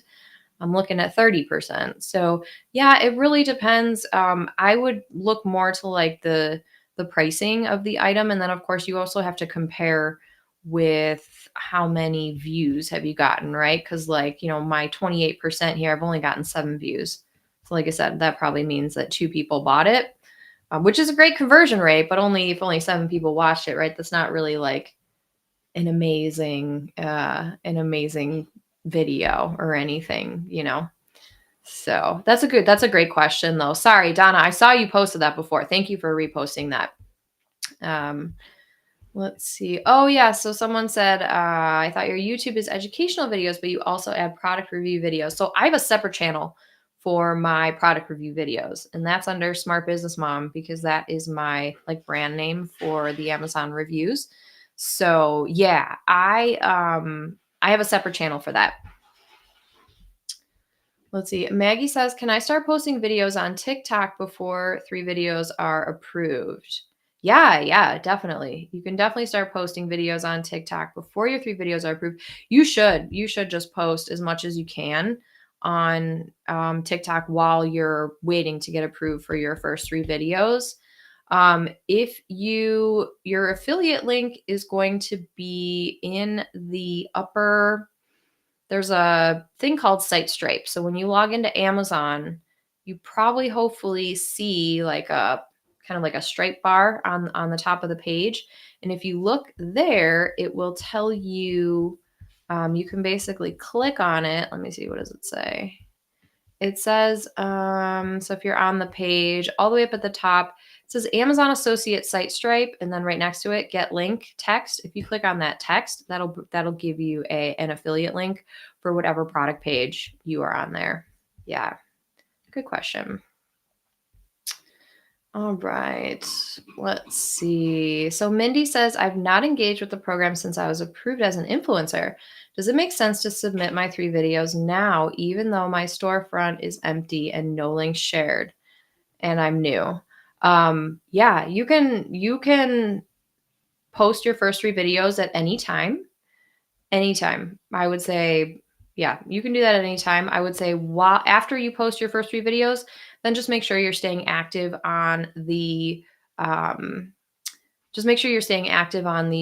[SPEAKER 1] I'm looking at 30%. So yeah, it really depends. I would look more to like the pricing of the item, and then of course you also have to compare with how many views have you gotten, right? Because like my 28% here, I've only gotten 7 views. So like I said, that probably means that 2 people bought it, which is a great conversion rate, but only if only 7 people watched it, right? That's not really like an amazing video or anything. So that's a great question though. Sorry, Donna, I saw you posted that before. Thank you for reposting that. Um, let's see. Oh yeah. So someone said, I thought your YouTube is educational videos, but you also add product review videos. So I have a separate channel for my product review videos, and that's under Smart Business Mom because that is my like brand name for the Amazon reviews. So yeah, I have a separate channel for that. Let's see. Maggie says, can I start posting videos on TikTok before 3 videos are approved? Yeah, definitely. You can definitely start posting videos on TikTok before your 3 videos are approved. You should just post as much as you can on TikTok while you're waiting to get approved for your first 3 videos. If your affiliate link is going to be in the upper, there's a thing called Site Stripe. So when you log into Amazon, you probably hopefully see like a kind of like a stripe bar on the top of the page. And if you look there, it will tell you, you can basically click on it. Let me see, what does it say? It says, so if you're on the page, all the way up at the top, it says Amazon Associate Site Stripe, and then right next to it, get link text. If you click on that text, that'll give you an affiliate link for whatever product page you are on there. Yeah, good question. All right, let's see. So Mindy says, I've not engaged with the program since I was approved as an influencer. Does it make sense to submit my 3 videos now, even though my storefront is empty and no links shared and I'm new? Yeah, you can post your first 3 videos at any time. Anytime. I would say, yeah, you can do that at any time. I would say after you post your first 3 videos, then just make sure you're staying active on the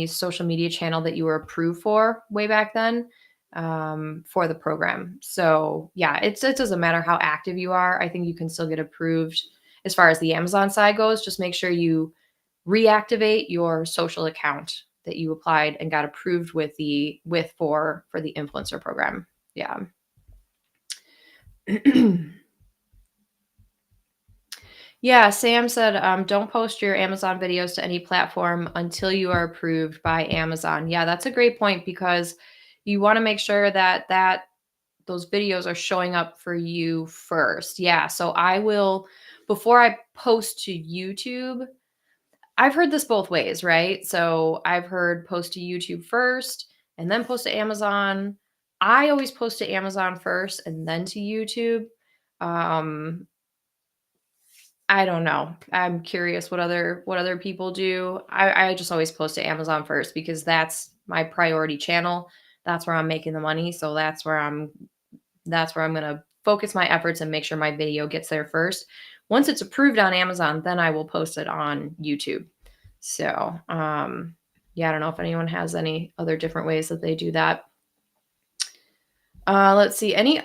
[SPEAKER 1] social media channel that you were approved for way back then, for the program. So yeah, it doesn't matter how active you are. I think you can still get approved as far as the Amazon side goes. Just make sure you reactivate your social account that you applied and got approved for the influencer program. Yeah. Yeah, Sam said, don't post your Amazon videos to any platform until you are approved by Amazon. Yeah, that's a great point because you want to make sure that those videos are showing up for you first. Yeah, so I will, before I post to YouTube, I've heard this both ways, right? So I've heard post to YouTube first and then post to Amazon. I always post to Amazon first and then to YouTube. Um, I don't know. I'm curious what other people do. I just always post to Amazon first because that's my priority channel. That's where I'm making the money. So that's where I'm going to focus my efforts and make sure my video gets there first. Once it's approved on Amazon, then I will post it on YouTube. So, yeah, I don't know if anyone has any other different ways that they do that. Let's see. Any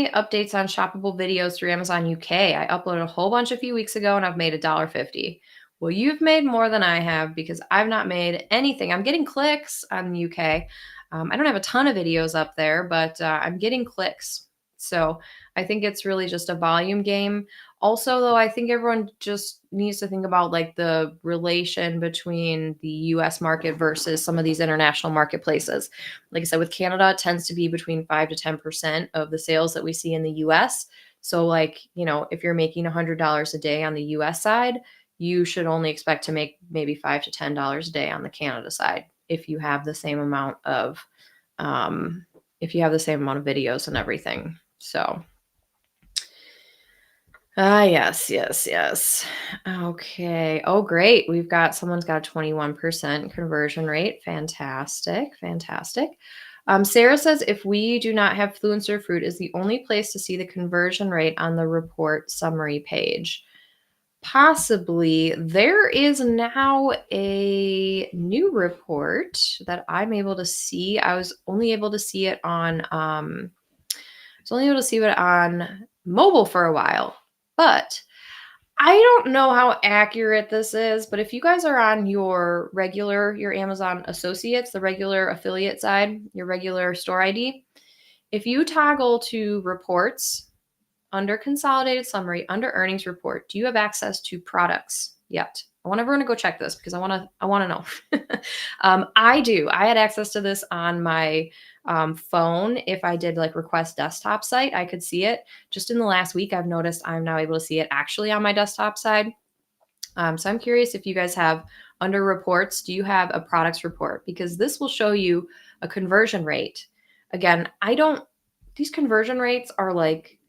[SPEAKER 1] updates on shoppable videos through Amazon UK? I uploaded a whole bunch a few weeks ago and I've made $1.50. Well, you've made more than I have because I've not made anything. I'm getting clicks on UK. I don't have a ton of videos up there, but I'm getting clicks. So I think it's really just a volume game. Also, though, I think everyone just needs to think about like the relation between the US market versus some of these international marketplaces. Like I said, with Canada, it tends to be between 5 to 10% of the sales that we see in the US. So, like, if you're making $100 a day on the US side, you should only expect to make maybe $5 to $10 a day on the Canada side if you have the same amount of um, videos and everything. So, yes, yes, yes. Okay. Oh, great. Someone's got a 21% conversion rate. Fantastic. Fantastic. Sarah says if we do not have Fluenc Fruit is the only place to see the conversion rate on the report summary page. Possibly. There is now a new report that I'm able to see. I was only able to see it on mobile for a while. But I don't know how accurate this is, but if you guys are on your Amazon Associates, the regular affiliate side, your regular store ID, if you toggle to reports under consolidated summary, under earnings report, do you have access to products yet? I want everyone to go check this because I want to know. I do. I had access to this on my phone. If I did like request desktop site, I could see it. Just in the last week, I've noticed I'm now able to see it actually on my desktop side. So I'm curious if you guys have under reports, do you have a products report? Because this will show you a conversion rate. Again, these conversion rates are like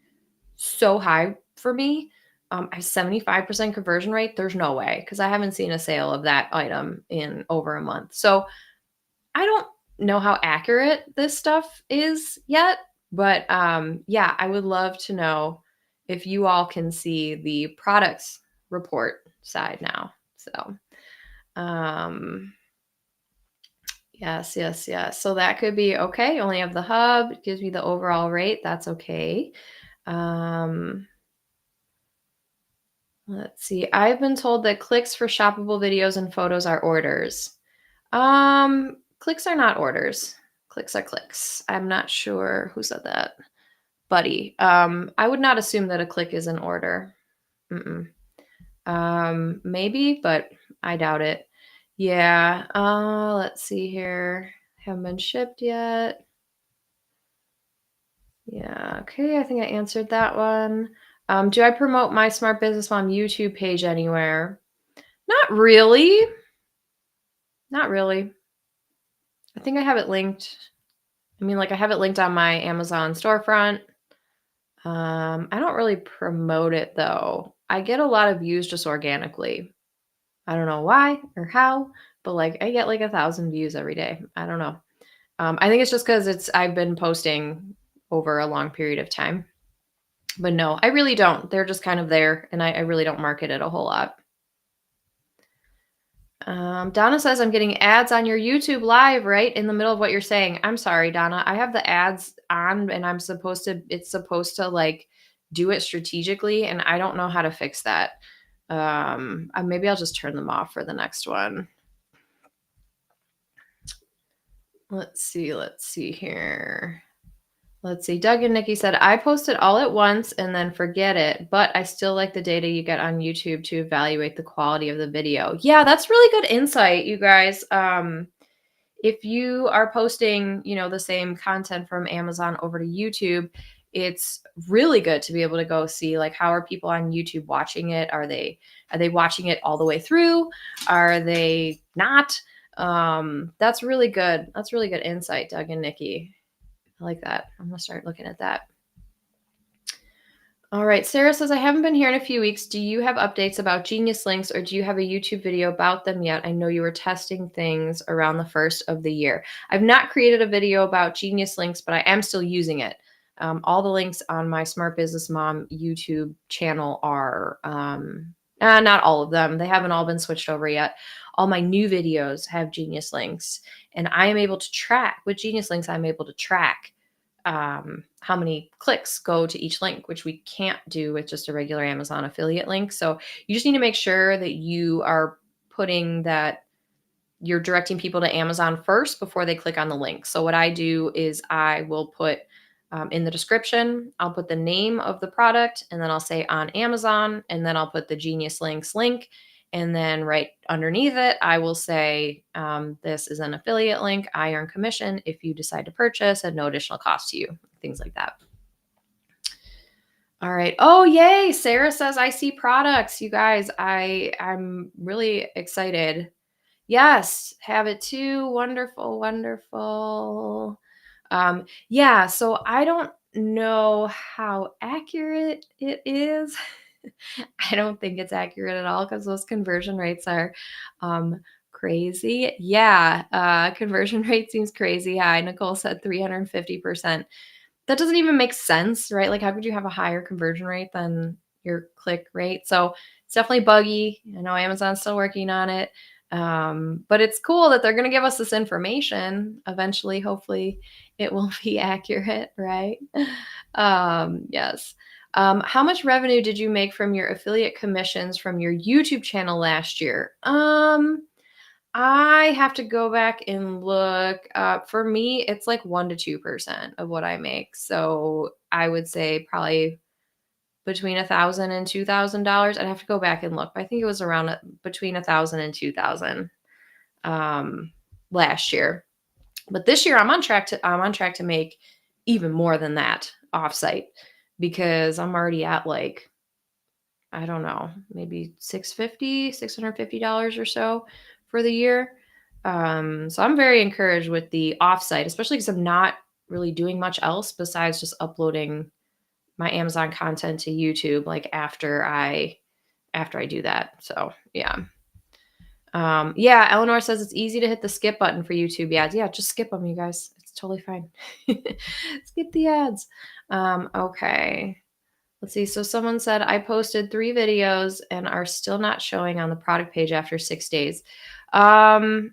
[SPEAKER 1] so high for me. I have 75% conversion rate. There's no way because I haven't seen a sale of that item in over a month. So I don't know how accurate this stuff is yet, but yeah, I would love to know if you all can see the products report side now. So um, yes, yes, yes. So that could be okay. Only have the hub. It gives me the overall rate. That's okay. Let's see. I've been told that clicks for shoppable videos and photos are orders. Clicks are not orders. Clicks are clicks. I'm not sure who said that. Buddy. I would not assume that a click is an order. Mm-mm. Maybe, but I doubt it. Yeah. Let's see here. Haven't been shipped yet. Yeah. Okay. I think I answered that one. Do I promote my Smart Business Mom YouTube page anywhere? Not really. Not really. I think I have it linked. I mean, like I have it linked on my Amazon storefront. I don't really promote it though. I get a lot of views just organically. I don't know why or how, but like I get like 1,000 views every day. I don't know. I think it's just because I've been posting over a long period of time. But no, I really don't. They're just kind of there, and I really don't market it a whole lot. Donna says, I'm getting ads on your YouTube live right in the middle of what you're saying. I'm sorry, Donna. I have the ads on and it's supposed to like do it strategically. And I don't know how to fix that. Maybe I'll just turn them off for the next one. Let's see here. Let's see. Doug and Nikki said, I post it all at once and then forget it, but I still like the data you get on YouTube to evaluate the quality of the video. Yeah, that's really good insight, you guys. If you are posting, the same content from Amazon over to YouTube, it's really good to be able to go see like how are people on YouTube watching it? Are they watching it all the way through? Are they not? That's really good. That's really good insight, Doug and Nikki. I like that. I'm going to start looking at that. All right. Sarah says, I haven't been here in a few weeks. Do you have updates about Genius Links or do you have a YouTube video about them yet? I know you were testing things around the first of the year. I've not created a video about Genius Links, but I am still using it. All the links on my Smart Business Mom YouTube channel are, not all of them. They haven't all been switched over yet. All my new videos have Genius Links, and I am able to track with Genius Links. I'm able to track how many clicks go to each link, which we can't do with just a regular Amazon affiliate link. So you just need to make sure that you are you're directing people to Amazon first before they click on the link. So what I do is I will put In the description, I'll put the name of the product and then I'll say on Amazon and then I'll put the Genius Links link. And then right underneath it, I will say, this is an affiliate link. I earn commission if you decide to purchase at no additional cost to you, things like that. All right. Oh, yay. Sarah says, I see products. You guys, I'm really excited. Yes, have it too. Wonderful, wonderful. Yeah, so I don't know how accurate it is. I don't think it's accurate at all because those conversion rates are crazy. Yeah, conversion rate seems crazy high. Nicole said 350%. That doesn't even make sense, right? Like, how could you have a higher conversion rate than your click rate? So it's definitely buggy. I know Amazon's still working on it. But it's cool that they're going to give us this information. Eventually, hopefully, it will be accurate, right? Yes. How much revenue did you make from your affiliate commissions from your YouTube channel last year? I have to go back and look. For me, it's like 1 to 2% of what I make. So I would say probably between $1,000 and $2,000. I'd have to go back and look. But I think it was around between 1,000 and 2,000 last year. But this year I'm on track to make even more than that offsite because I'm already at like, I don't know, maybe $650 or so for the year. So I'm very encouraged with the offsite, especially because I'm not really doing much else besides just uploading my Amazon content to YouTube like after I do that. So yeah. Yeah, Eleanor says it's easy to hit the skip button for YouTube ads. Yeah, just skip them, you guys. It's totally fine. Skip the ads. Okay. Let's see. So someone said, I posted 3 videos and are still not showing on the product page after 6 days. Your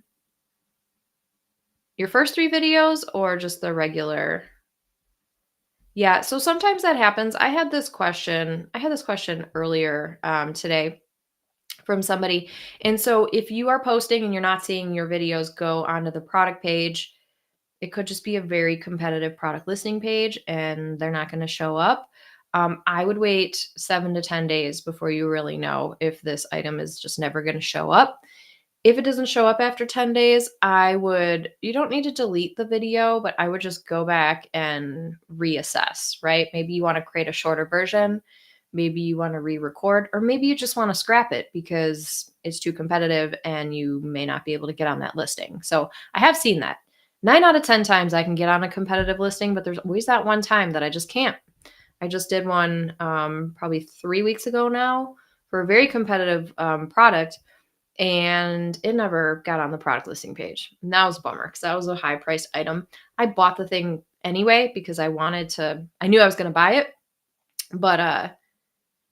[SPEAKER 1] first 3 videos or just the regular? Yeah, so sometimes that happens. I had this question earlier today from somebody. And so if you are posting and you're not seeing your videos go onto the product page, it could just be a very competitive product listing page and they're not going to show up. I would wait 7 to 10 days before you really know if this item is just never going to show up. If it doesn't show up after 10 days, you don't need to delete the video, but I would just go back and reassess, right? Maybe you want to create a shorter version. Maybe you want to re-record, or maybe you just want to scrap it because it's too competitive and you may not be able to get on that listing. So I have seen that. 9 out of 10 times I can get on a competitive listing, but there's always that one time that I just can't. I just did one probably 3 weeks ago now for a very competitive product, and it never got on the product listing page. And that was a bummer because that was a high priced item. I bought the thing anyway because I knew I was going to buy it. But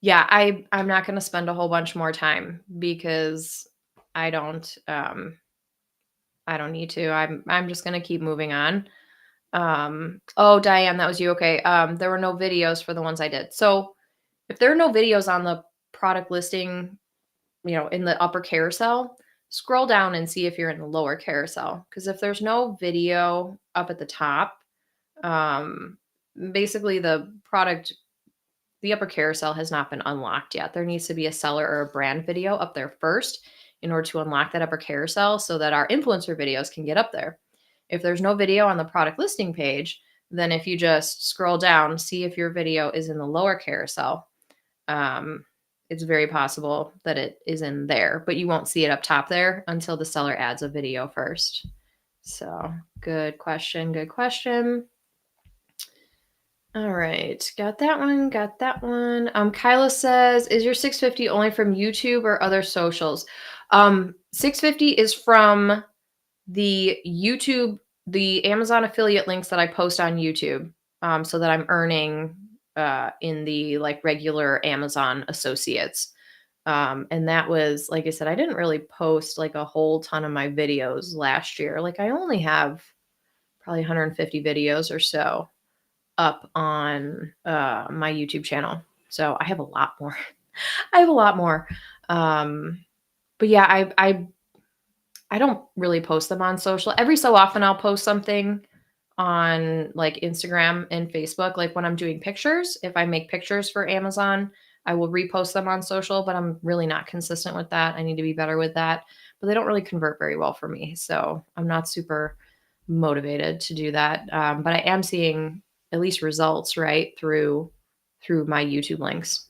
[SPEAKER 1] yeah, I'm not going to spend a whole bunch more time because I don't need to. I'm just going to keep moving on. Oh, Diane, that was you. Okay. There were no videos for the ones I did. So if there are no videos on the product listing, in the upper carousel, scroll down and see if you're in the lower carousel. Because if there's no video up at the top, basically the upper carousel has not been unlocked yet. There needs to be a seller or a brand video up there first in order to unlock that upper carousel so that our influencer videos can get up there. If there's no video on the product listing page, then if you just scroll down, see if your video is in the lower carousel. It's very possible that it is in there, but you won't see it up top there until the seller adds a video first. So good question. Good question. All right. Got that one. Kyla says, is your 650 only from YouTube or other socials? 650 is from the YouTube, the Amazon affiliate links that I post on YouTube, so that I'm earning in the like regular Amazon associates. And that was, like I said, I didn't really post like a whole ton of my videos last year. Like I only have probably 150 videos or so up on my YouTube channel. So I have a lot more. But yeah, I don't really post them on social. Every so often I'll post something on like Instagram and Facebook. Like when I'm doing pictures, if I make pictures for Amazon, I will repost them on social, but I'm really not consistent with that. I need to be better with that. But they don't really convert very well for me. So I'm not super motivated to do that. But I am seeing at least results, right, through my YouTube links.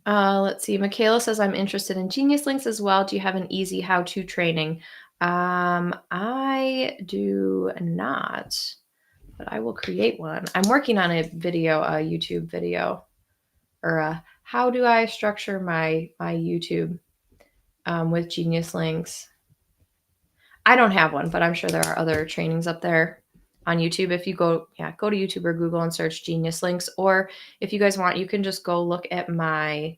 [SPEAKER 1] Let's see. Michaela says, I'm interested in Genius Links as well. Do you have an easy how-to training? I do not, but I will create one. I'm working on a video, a YouTube video, or how do I structure my YouTube with Genius Links? I don't have one, but I'm sure there are other trainings up there on YouTube. If you go to YouTube or Google and search Genius Links, or if you guys want, you can just go look at my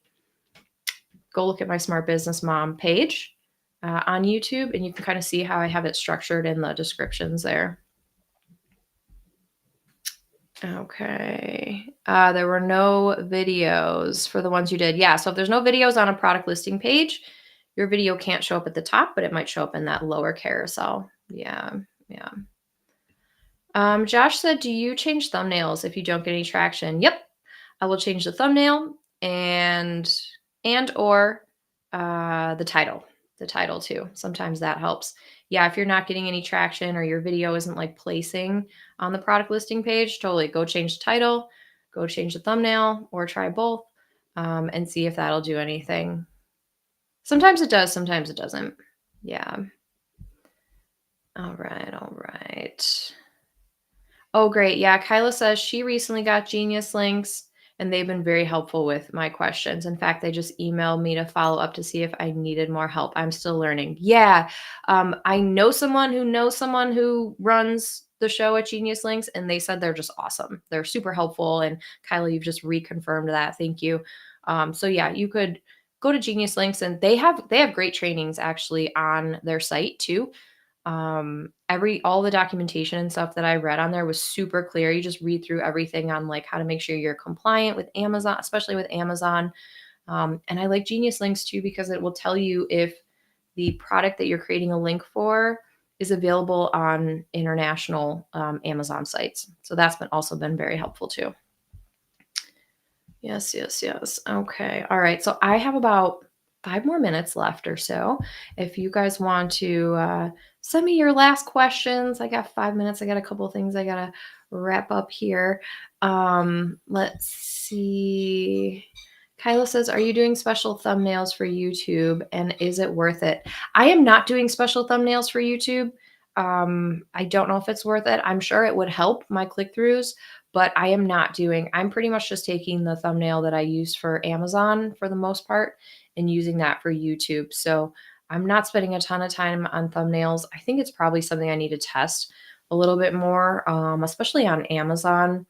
[SPEAKER 1] Smart Business Mom page on YouTube, and you can kind of see how I have it structured in the descriptions there. Okay. There were no videos for the ones you did. Yeah. So if there's no videos on a product listing page, your video can't show up at the top, but it might show up in that lower carousel. Yeah. Yeah. Josh said, do you change thumbnails if you don't get any traction? Yep. I will change the thumbnail and or the title. The title too. Sometimes that helps. Yeah, if you're not getting any traction or your video isn't like placing on the product listing page, totally go change the title, go change the thumbnail, or try both and see if that'll do anything. Sometimes it does, sometimes it doesn't. Yeah. All right, all right. Oh, great. Yeah, Kyla says she recently got Genius Links and they've been very helpful with my questions. In fact, they just emailed me to follow up to see if I needed more help. I'm still learning. Yeah. I know someone who runs the show at Genius Links, and they said they're just awesome. They're super helpful. And Kyla, you've just reconfirmed that. Thank you. So yeah, you could go to Genius Links, and they have great trainings actually on their site too. All the documentation and stuff that I read on there was super clear. You just read through everything on like how to make sure you're compliant with Amazon, especially with Amazon. And I like Genius Links too, because it will tell you if the product that you're creating a link for is available on international Amazon sites. So that's also been very helpful too. Yes, yes, yes. Okay. All right. So I have about 5 more minutes left or so. If you guys want to send me your last questions, I got 5 minutes. I got a couple of things I got to wrap up here. Let's see. Kyla says, are you doing special thumbnails for YouTube, and is it worth it? I am not doing special thumbnails for YouTube. I don't know if it's worth it. I'm sure it would help my click-throughs, but I'm pretty much just taking the thumbnail that I use for Amazon for the most part and using that for YouTube. So I'm not spending a ton of time on thumbnails. I think it's probably something I need to test a little bit more, especially on Amazon.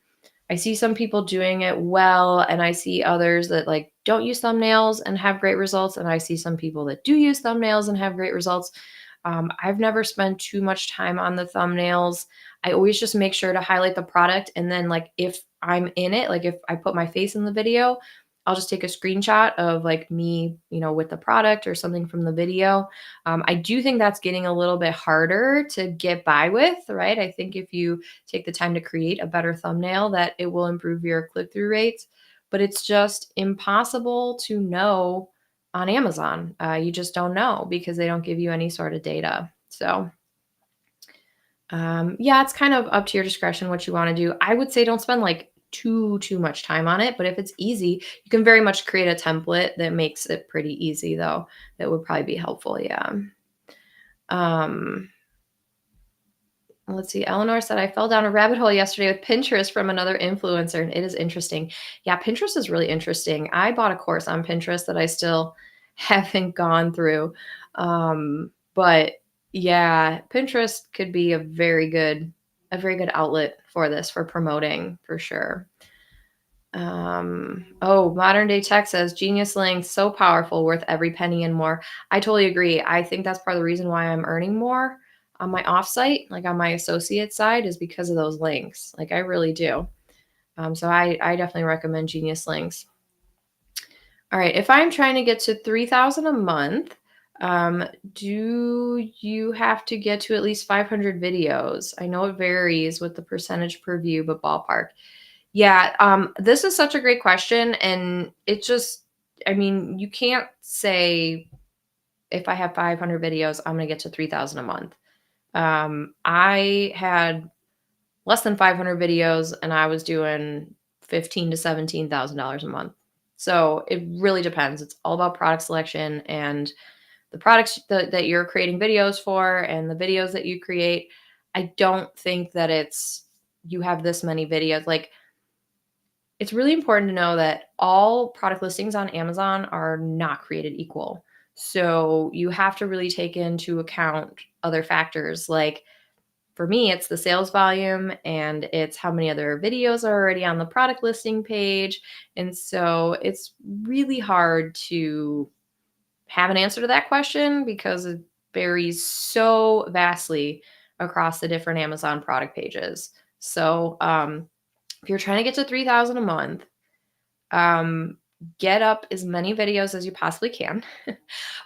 [SPEAKER 1] I see some people doing it well, and I see others that like don't use thumbnails and have great results. And I see some people that do use thumbnails and have great results. I've never spent too much time on the thumbnails. I always just make sure to highlight the product. And then like if I'm in it, like if I put my face in the video, I'll just take a screenshot of like me, with the product or something from the video. I do think that's getting a little bit harder to get by with, right? I think if you take the time to create a better thumbnail, that it will improve your click-through rates, but it's just impossible to know on Amazon. You just don't know because they don't give you any sort of data. So yeah, it's kind of up to your discretion what you want to do. I would say don't spend like too much time on it, but if it's easy, you can very much create a template that makes it pretty easy though. That would probably be helpful. Yeah. Let's see. Eleanor said, I fell down a rabbit hole yesterday with Pinterest from another influencer, and it is interesting. Yeah, Pinterest is really interesting. I bought a course on Pinterest that I still haven't gone through. But yeah, Pinterest could be a very good outlet for this, for promoting for sure. Modern day tech says Genius Links, so powerful, worth every penny and more. I totally agree. I think that's part of the reason why I'm earning more on my offsite, like on my associate side, is because of those links. Like I really do. So I definitely recommend Genius Links. All right. If I'm trying to get to 3,000 a month, Um, do you have to get to at least 500 videos? I know it varies with the percentage per view, but ballpark. Yeah, this is such a great question, and it just, I mean, you can't say if I have 500 videos, I'm gonna get to 3,000 a month. I had less than 500 videos, and I was doing 15 to $17,000 a month. So it really depends. It's all about product selection and the products that you're creating videos for, and the videos that you create. I don't think that it's you have this many videos. Like, it's really important to know that all product listings on Amazon are not created equal. So you have to really take into account other factors. Like, for me, it's the sales volume and it's how many other videos are already on the product listing page. And so it's really hard to have an answer to that question because it varies so vastly across the different Amazon product pages. So, if you're trying to get to 3,000 a month, um, get up as many videos as you possibly can,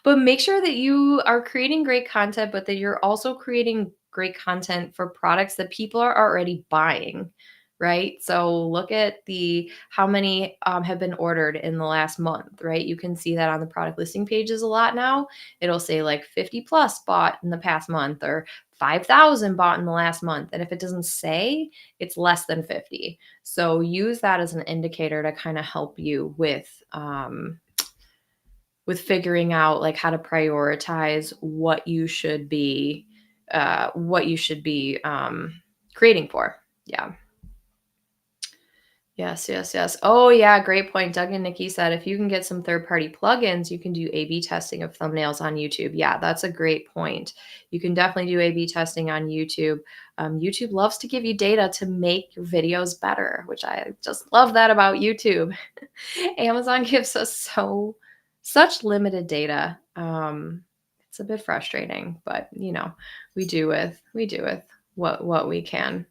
[SPEAKER 1] but make sure that you are creating great content, but that you're also creating great content for products that people are already buying, right? So look at the how many have been ordered in the last month, right? You can see that on the product listing pages a lot now. It'll say like 50 plus bought in the past month or 5,000 bought in the last month. And if it doesn't say, it's less than 50. So use that as an indicator to kind of help you with figuring out like how to prioritize what you should be creating for. Yeah. Yes, yes, yes. Oh, yeah, great point. Doug and Nikki said if you can get some third-party plugins, you can do A/B testing of thumbnails on YouTube. Yeah, that's a great point. You can definitely do A/B testing on YouTube. YouTube loves to give you data to make your videos better, which I just love that about YouTube. Amazon gives us such limited data. It's a bit frustrating, but we do with what we can.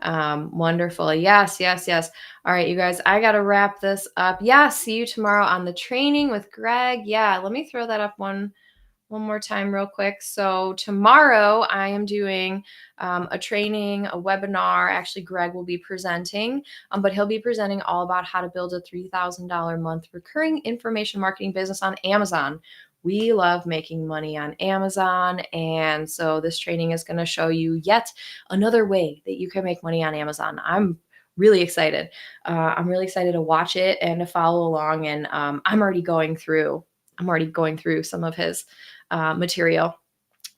[SPEAKER 1] Wonderful. Yes, yes, yes. All right, you guys, I got to wrap this up. Yeah, see you tomorrow on the training with Greg. Yeah, let me throw that up one more time real quick. So tomorrow I am doing a training, a webinar. Actually, Greg will be presenting, but he'll be presenting all about how to build a $3,000 a month recurring information marketing business on Amazon. We love making money on Amazon. And so this training is going to show you yet another way that you can make money on Amazon. Really excited. I'm really excited to watch it and to follow along. And I'm already going through some of his material.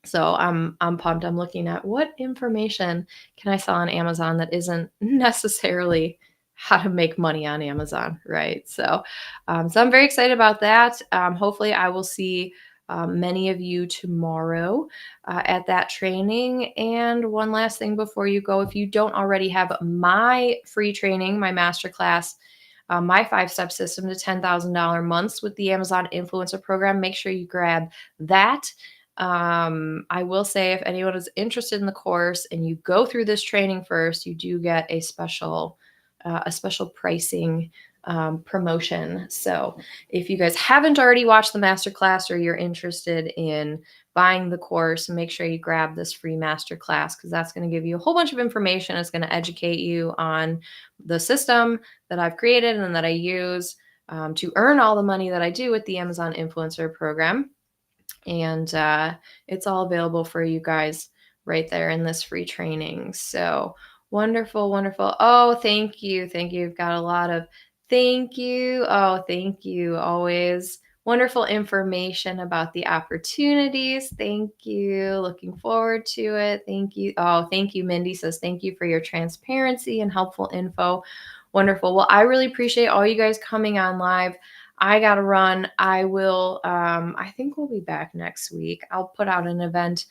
[SPEAKER 1] So I'm pumped. I'm looking at what information can I sell on Amazon that isn't necessarily how to make money on Amazon, right? So I'm very excited about that. Hopefully, I will see many of you tomorrow at that training. And one last thing before you go, if you don't already have my free training, my masterclass, my 5-step system to $10,000 months with the Amazon Influencer Program, make sure you grab that. I will say if anyone is interested in the course and you go through this training first, you do get a special pricing promotion. So if you guys haven't already watched the masterclass or you're interested in buying the course, make sure you grab this free masterclass because that's going to give you a whole bunch of information. It's going to educate you on the system that I've created and that I use to earn all the money that I do with the Amazon Influencer Program. And it's all available for you guys right there in this free training. So wonderful, wonderful. Oh, thank you. Thank you. You've got a lot of thank you. Oh, thank you. Always wonderful information about the opportunities. Thank you. Looking forward to it. Thank you. Oh, thank you. Mindy says, thank you for your transparency and helpful info. Wonderful. Well, I really appreciate all you guys coming on live. I got to run. I think we'll be back next week. I'll put out an event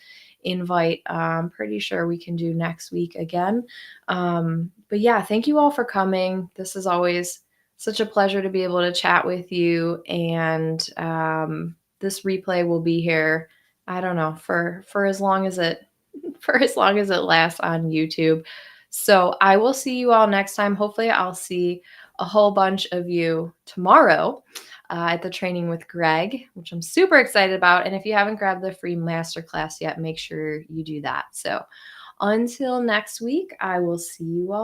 [SPEAKER 1] invite. I'm pretty sure we can do next week again. But yeah, thank you all for coming. This is always such a pleasure to be able to chat with you. And this replay will be here, I don't know, for as long as it for as long as it lasts on YouTube. So I will see you all next time. Hopefully I'll see a whole bunch of you tomorrow at the training with Greg, which I'm super excited about. And if you haven't grabbed the free masterclass yet, make sure you do that. So until next week, I will see you all.